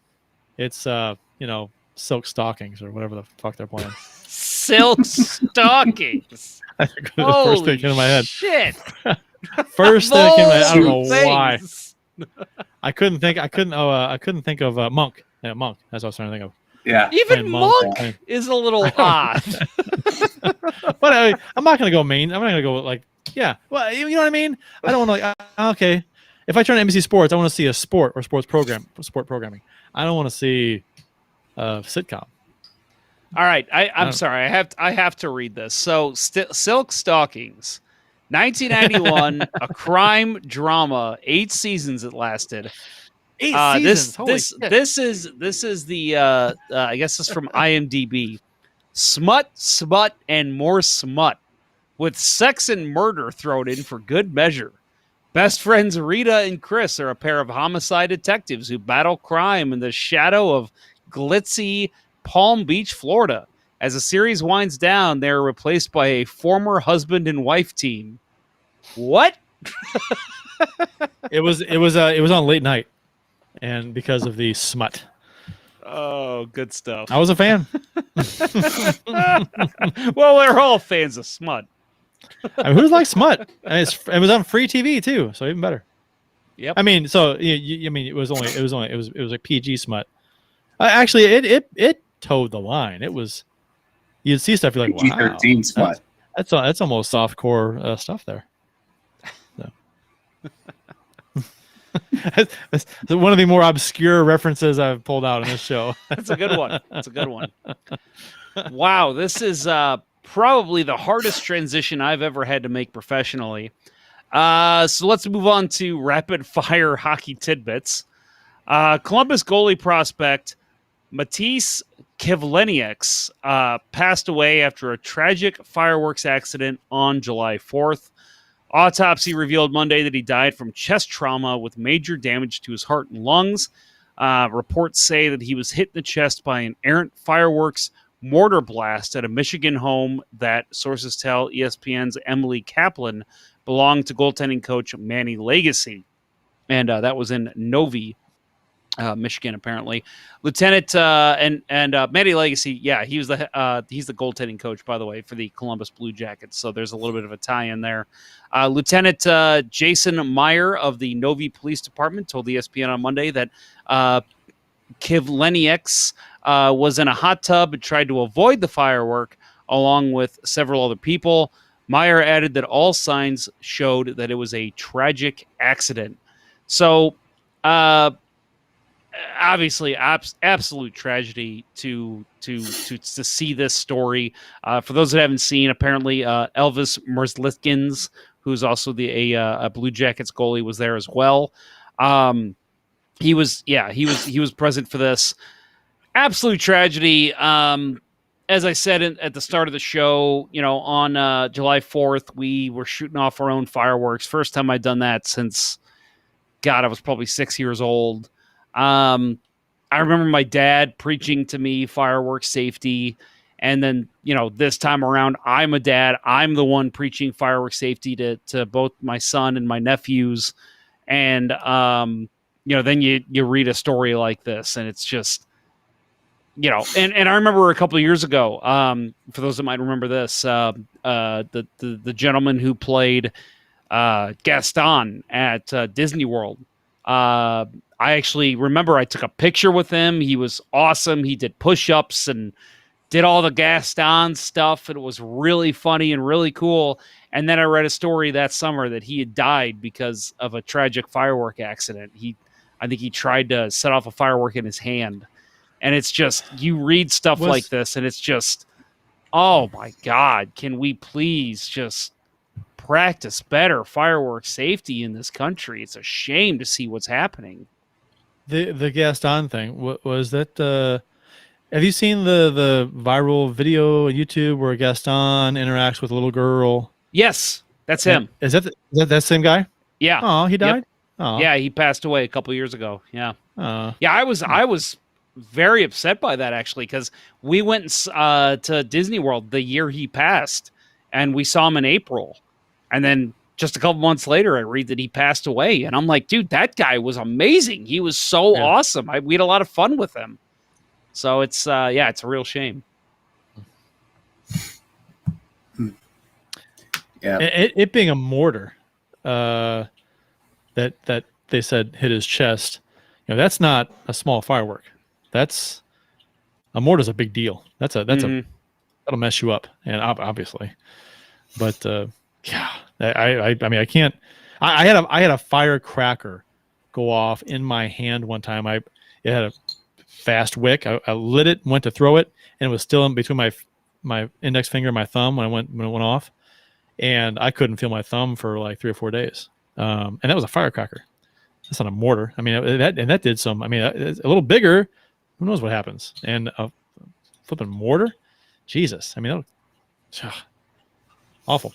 silk stockings or whatever the fuck they're playing. Silk stockings. That's the first thing in my head. Shit. First thing in my head. I don't know why. I couldn't think of Monk. Yeah, Monk. That's what I was trying to think of. Yeah. Even Monk is a little odd. But I'm not gonna go main. I'm not gonna go like Well, you know what I mean. I don't want to okay. If I turn on NBC Sports, I want to see a sport or sport programming. I don't want to see a sitcom. All right, I'm sorry. I have to read this. So, Silk Stockings, 1991, a crime drama, 8 seasons it lasted. 8 seasons. This is the I guess this is from IMDb. Smut, and more smut, with sex and murder thrown in for good measure. Best friends Rita and Chris are a pair of homicide detectives who battle crime in the shadow of glitzy Palm Beach, Florida. As the series winds down, they're replaced by a former husband and wife team. What? It was on late night, and because of the smut. Oh, good stuff. I was a fan. Well, we're all fans of smut. I mean, who's like smut? And it was on free TV too, so even better. Yep. I mean, so it was like PG smut. Actually, it towed the line. It was, you'd see stuff you're like, wow, PG-13 smut. That's almost softcore stuff there. So. That's one of the more obscure references I've pulled out in this show. That's a good one. Wow, this is probably the hardest transition I've ever had to make professionally. So let's move on to rapid fire hockey tidbits. Columbus goalie prospect Matisse Kivlenieks passed away after a tragic fireworks accident on July 4th. Autopsy revealed Monday that he died from chest trauma with major damage to his heart and lungs. Reports say that he was hit in the chest by an errant fireworks mortar blast at a Michigan home that, sources tell ESPN's Emily Kaplan, belonged to goaltending coach Manny Legacy. And that was in Novi. Michigan, apparently. Lieutenant and Matty Legacy, yeah, he's the goaltending coach, by the way, for the Columbus Blue Jackets. So there's a little bit of a tie-in there. Lieutenant Jason Meyer of the Novi Police Department told ESPN on Monday that Kivlenieks was in a hot tub and tried to avoid the firework along with several other people. Meyer added that all signs showed that it was a tragic accident. So, obviously, absolute tragedy to see this story. For those that haven't seen, apparently Elvis Merzlikins, who's also a Blue Jackets goalie, was there as well. He was present for this. Absolute tragedy. As I said at the start of the show, on July 4th, we were shooting off our own fireworks. First time I'd done that since, God, I was probably 6 years old. I remember my dad preaching to me fireworks safety. And then, this time around, I'm a dad. I'm the one preaching fireworks safety to both my son and my nephews. And, then you read a story like this and it's just, and I remember a couple of years ago, for those that might remember this, the gentleman who played Gaston at Disney World. I actually remember I took a picture with him. He was awesome. He did push-ups and did all the Gaston stuff. And it was really funny and really cool. And then I read a story that summer that he had died because of a tragic firework accident. I think he tried to set off a firework in his hand. And it's just, you read stuff like this and it's just, oh my God, can we please just practice better fireworks safety in this country? It's a shame to see what's happening. The Gaston thing, was that, have you seen the viral video on YouTube where Gaston interacts with a little girl? Yes, that's him. Is that that same guy? Yeah. Oh, he died? Yep. Oh. Yeah, he passed away a couple years ago. Yeah. Yeah, I was very upset by that, actually, because we went to Disney World the year he passed, and we saw him in April. And then just a couple months later, I read that he passed away. And I'm like, dude, that guy was amazing. He was so awesome. We had a lot of fun with him. So it's it's a real shame. Yeah. It being a mortar that they said hit his chest, that's not a small firework. That's a mortar's a big deal. That'll mess you up, and obviously. But I mean, I can't. I had a firecracker go off in my hand one time. It had a fast wick. I lit it, went to throw it, and it was still in between my index finger and my thumb when it went off, and I couldn't feel my thumb for like 3 or 4 days. And that was a firecracker. That's not a mortar. I mean, that did some. I mean, it's a little bigger. Who knows what happens? And a flipping mortar, Jesus. I mean, awful.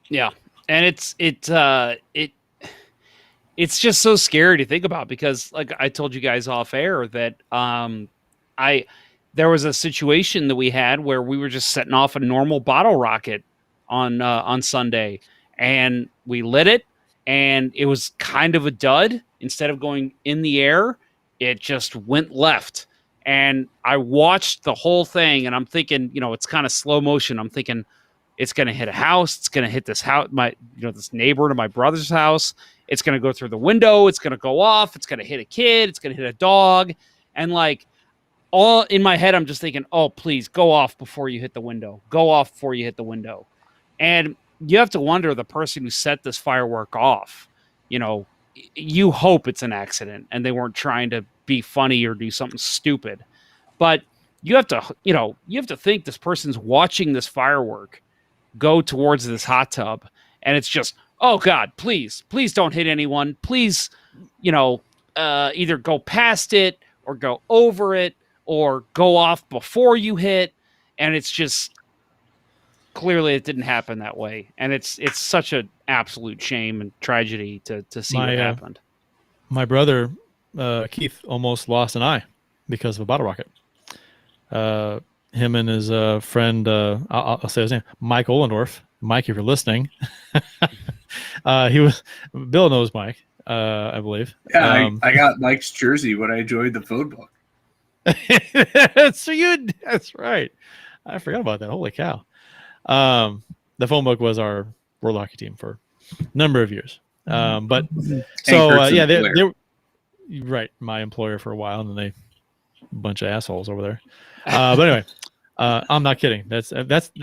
Yeah, and it's just so scary to think about because, like I told you guys off air, that there was a situation that we had where we were just setting off a normal bottle rocket on Sunday, and we lit it, and it was kind of a dud. Instead of going in the air, it just went left. And I watched the whole thing, and I'm thinking, it's kind of slow motion. I'm thinking it's going to hit a house. It's going to hit this house, this neighbor to my brother's house. It's going to go through the window. It's going to go off. It's going to hit a kid. It's going to hit a dog. And like all in my head, I'm just thinking, oh, please go off before you hit the window. Go off before you hit the window. And you have to wonder, the person who set this firework off, you hope it's an accident and they weren't trying to be funny or do something stupid. But you have to think this person's watching this firework go towards this hot tub, and it's just, oh God, please don't hit anyone. Please, either go past it or go over it or go off before you hit. And it's just, clearly it didn't happen that way. And it's such an absolute shame and tragedy to see what happened. My brother, Keith, almost lost an eye because of a bottle rocket. Him and his friend, I'll say his name, Mike Ollendorf. Mike, if you're listening, Bill knows Mike. I believe. Yeah, I got Mike's jersey when I joined the phone book. That's right. I forgot about that. Holy cow. The phone book was our world hockey team for a number of years. But so they're right, my employer for a while, and then they a bunch of assholes over there. But anyway, I'm not kidding. And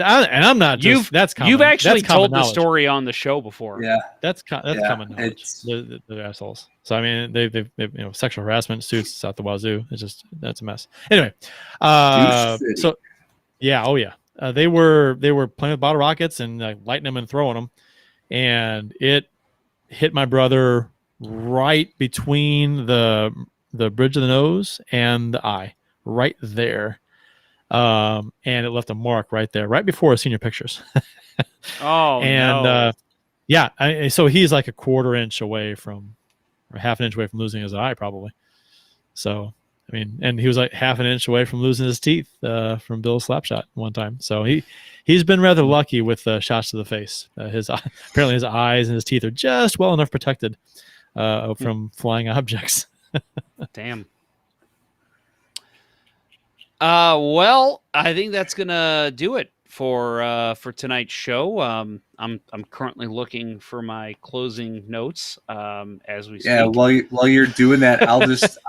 I'm not. That's common. You've actually told the knowledge. Story on the show before. Yeah, that's common knowledge. They're assholes. So I mean, they've sexual harassment suits out the wazoo. It's just that's a mess. Anyway, so yeah, oh yeah, they were playing with bottle rockets and lighting them and throwing them, and it hit my brother right between the bridge of the nose and the eye, right there. And it left a mark right there, right before his senior pictures. So he's like a quarter inch away from, or half an inch away from losing his eye, probably. So, I mean, and he was like half an inch away from losing his teeth from Bill's slap shot one time. So he's been rather lucky with shots to the face. Apparently his eyes and his teeth are just well enough protected from flying objects. Damn. Well, I think that's gonna do it for tonight's show. I'm currently looking for my closing notes as we speak. Yeah, while you're doing that,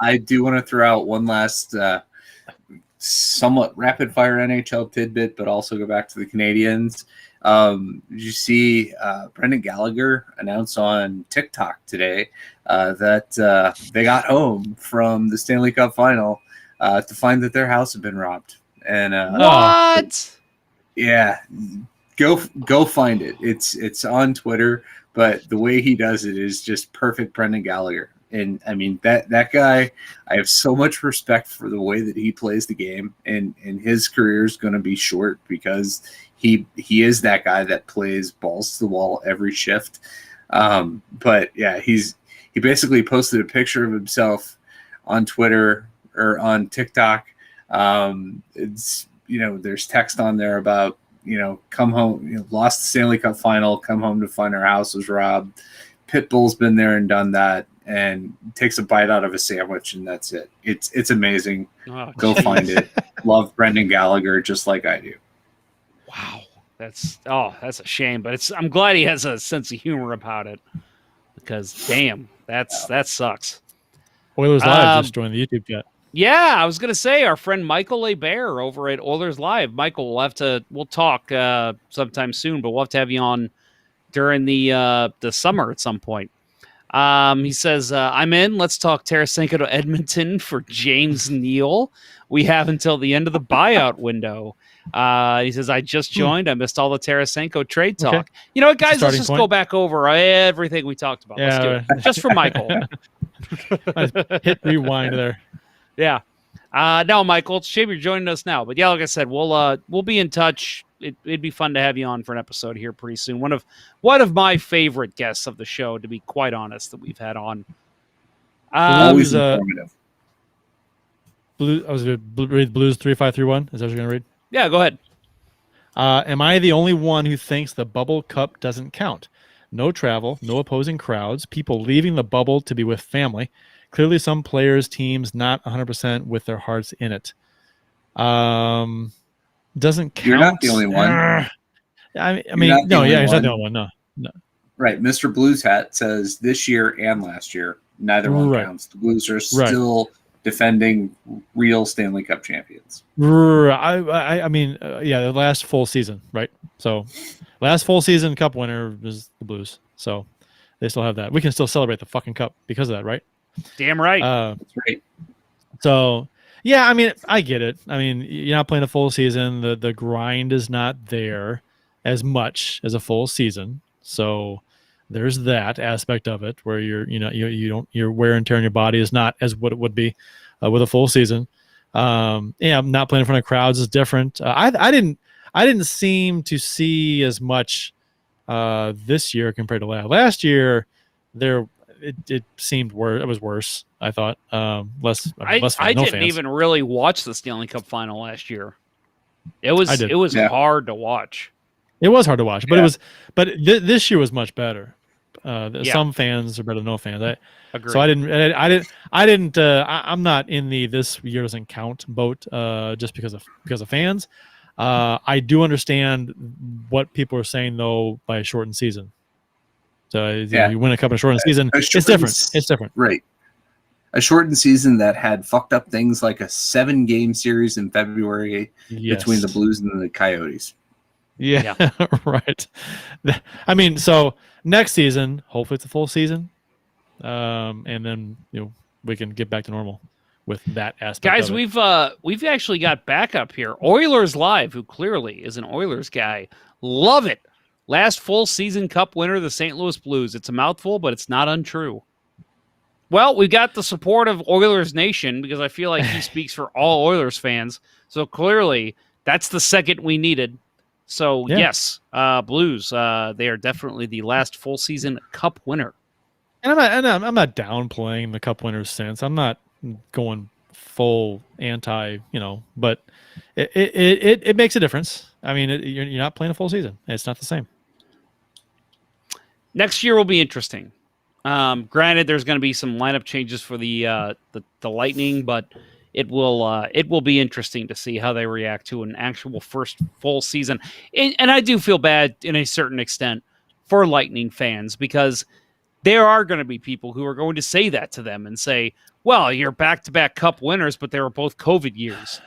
I do want to throw out one last somewhat rapid fire NHL tidbit, but also go back to the Canadians. Did you see Brendan Gallagher announce on TikTok today that they got home from the Stanley Cup Final to find that their house had been robbed? And what? Yeah, go find it. It's on Twitter, but the way he does it is just perfect Brendan Gallagher. And I mean that guy, I have so much respect for the way that he plays the game, and his career is going to be short because he is that guy that plays balls to the wall every shift. But yeah, he basically posted a picture of himself on Twitter or on TikTok. It's there's text on there about come home, lost the Stanley Cup Final, come home to find our house was robbed. Pitbull's been there and done that, and takes a bite out of a sandwich, and that's it. It's amazing. Go find it. Love Brendan Gallagher just like I do. Wow, that's a shame, but I'm glad he has a sense of humor about it, because damn, that sucks. Oilers Live just joined the YouTube chat. Yeah, I was gonna say our friend Michael Hebert over at Oilers Live. Michael, we'll talk sometime soon, but we'll have to have you on during the summer at some point. He says, I'm in. Let's talk Tarasenko to Edmonton for James Neal. We have until the end of the buyout window. He says, I just joined. I missed all the Tarasenko trade talk. Okay. You know what, guys? Let's just go back over everything we talked about. Let's do it. Just for Michael. Hit rewind there. Yeah. No, Michael, it's a shame you're joining us now. But yeah, like I said, we'll be in touch. It'd be fun to have you on for an episode here pretty soon. One of my favorite guests of the show, to be quite honest, that we've had on. Always informative. I was going to read Blues 3531. Is that what you're going to read? Yeah, go ahead. Am I the only one who thinks the bubble cup doesn't count? No travel, no opposing crowds, people leaving the bubble to be with family. Clearly some players, teams, not 100% with their hearts in it. Doesn't count. You're not the only one. I mean, no, yeah, he's not the only one. No. Right. Mr. Blues Hat says this year and last year, neither one counts. The Blues are still defending real Stanley Cup champions. I mean, the last full season, right? So last full season cup winner is the Blues. So they still have that. We can still celebrate the fucking cup because of that, right? Damn right. That's right. So... yeah, I mean, I get it. I mean, you're not playing a full season. The grind is not there as much as a full season. So there's that aspect of it where your wear and tear on your body is not as what it would be with a full season. Not playing in front of crowds is different. I didn't seem to see as much this year compared to last year. It seemed worse. It was worse, I thought. Less I didn't fans. even really watch the Stanley Cup Final last year. It was hard to watch. It was hard to watch, but this year was much better. Some fans are better than no fans. Agreed. So I'm not in the this year doesn't count boat just because of fans. I do understand what people are saying though by a shortened season. So you win a cup in a shortened season, it's different. It's different, right? A shortened season that had fucked up things like a 7-game series in February between the Blues and the Coyotes. Yeah. Right. I mean, so next season, hopefully it's a full season, and then we can get back to normal with that aspect. Guys, of it. We've actually got backup here. Oilers Live, who clearly is an Oilers guy, love it. Last full season cup winner, the St. Louis Blues. It's a mouthful, but it's not untrue. Well, we got the support of Oilers Nation because I feel like he speaks for all Oilers fans. So clearly, that's the second we needed. So yes, Blues. They are definitely the last full season cup winner. And I'm not downplaying the cup winners since. I'm not going full anti, but it makes a difference. I mean, you're not playing a full season. It's not the same. Next year will be interesting. Granted, there's going to be some lineup changes for the Lightning, but it will be interesting to see how they react to an actual first full season. And I do feel bad in a certain extent for Lightning fans because there are going to be people who are going to say that to them and say, well, you're back-to-back cup winners, but they were both COVID years.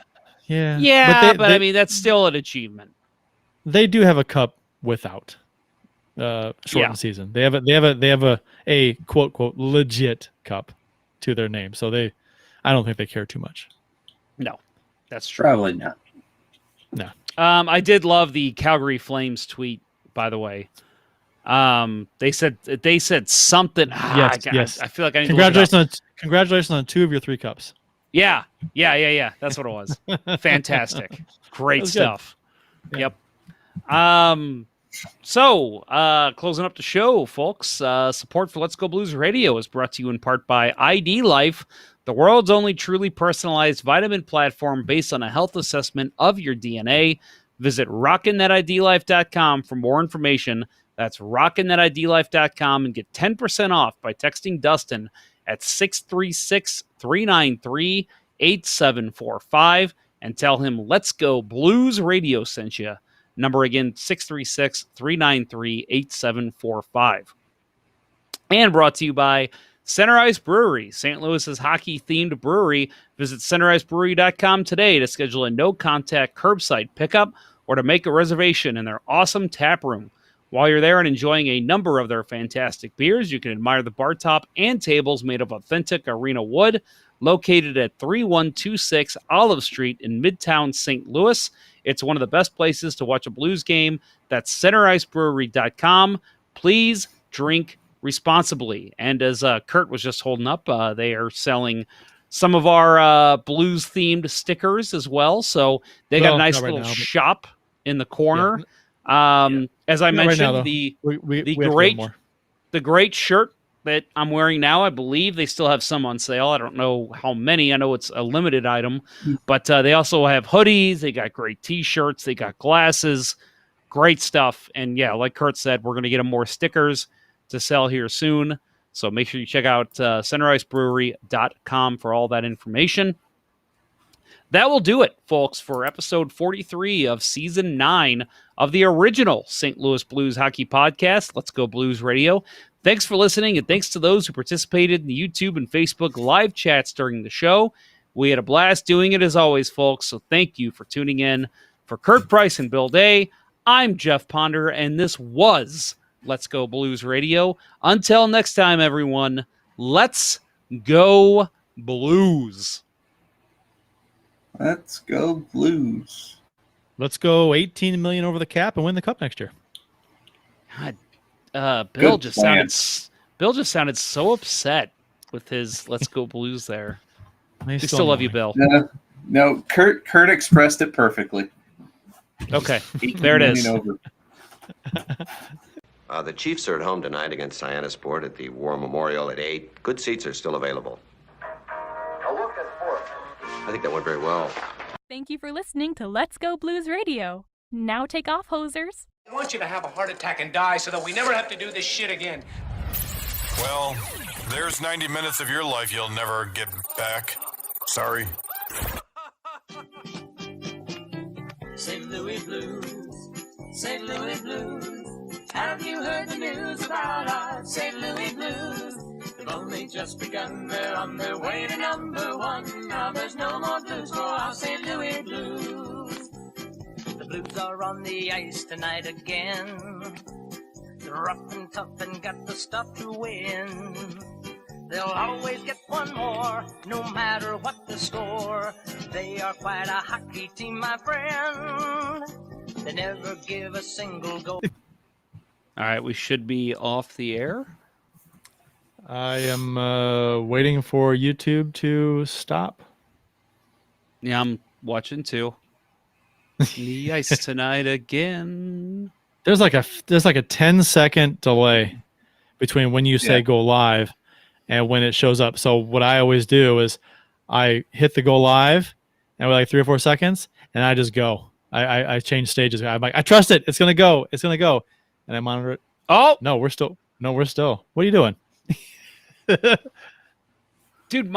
Yeah. Yeah, but I mean, that's still an achievement. They do have a cup without shortened season. They have a quote legit cup to their name. So I don't think they care too much. No, that's true. Probably not. No. I did love the Calgary Flames tweet, by the way. They said something. Yes. I feel like I need Congratulations on 2 of your 3 cups. Yeah. That's what it was. Fantastic. Great stuff. Yeah. Yep. So, closing up the show, folks, support for Let's Go Blues Radio is brought to you in part by ID Life, the world's only truly personalized vitamin platform based on a health assessment of your DNA. Visit rockinthatidlife.com for more information. That's rockinthatidlife.com and get 10% off by texting Dustin at 636-393-8745 and tell him Let's Go Blues Radio sent you. Number again, 636-393-8745. And brought to you by Center Ice Brewery, St. Louis's hockey-themed brewery. Visit centericebrewery.com today to schedule a no-contact curbside pickup or to make a reservation in their awesome tap room. While you're there and enjoying a number of their fantastic beers, you can admire the bar top and tables made of authentic arena wood, located at 3126 Olive Street in Midtown St. Louis. It's one of the best places to watch a Blues game. That's centericebrewery.com. Please drink responsibly. And as Kurt was just holding up, they are selling some of our Blues-themed stickers as well. So they got a nice little shop in the corner. Yeah. As I mentioned, right now, the great shirt that I'm wearing now, I believe they still have some on sale. I don't know how many. I know it's a limited item, but they also have hoodies. They got great T-shirts. They got glasses. Great stuff. And yeah, like Kurt said, we're going to get them more stickers to sell here soon. So make sure you check out centericebrewery.com for all that information. That will do it, folks, for episode 43 of season 9 of the original St. Louis Blues Hockey Podcast, Let's Go Blues Radio. Thanks for listening, and thanks to those who participated in the YouTube and Facebook live chats during the show. We had a blast doing it as always, folks, so thank you for tuning in. For Kurt Price and Bill Day, I'm Jeff Ponder, and this was Let's Go Blues Radio. Until next time, everyone, let's go Blues. Let's go Blues. Let's go 18 million over the cap and win the cup next year. God, Bill just sounded so upset with his "Let's Go Blues" there. We still love you, Bill. No, Kurt expressed it perfectly. Okay, there it is. Over. The Chiefs are at home tonight against Sport at the War Memorial at 8. Good seats are still available. A look at sports. I think that went very well. Thank you for listening to Let's Go Blues Radio. Now take off, hosers. I want you to have a heart attack and die so that we never have to do this shit again. Well, there's 90 minutes of your life you'll never get back. Sorry. St. Louis Blues, St. Louis Blues. Have you heard the news about our St. Louis Blues? They've only just begun, they're on their way to #1. Now there's no more blues for our St. Louis Blues. The Blues are on the ice tonight again. They're rough and tough and got the stuff to win. They'll always get one more, no matter what the score. They are quite a hockey team, my friend. They never give a single goal. All right, we should be off the air. I am waiting for YouTube to stop. Yeah, I'm watching too. The ice tonight again. There's like a 10-second delay between when you say go live and when it shows up. So what I always do is I hit the go live and we're like 3 or 4 seconds and I just go. I change stages. I'm like, I trust it. It's gonna go. It's gonna go. And I monitor it. Oh no, we're still. What are you doing? dude,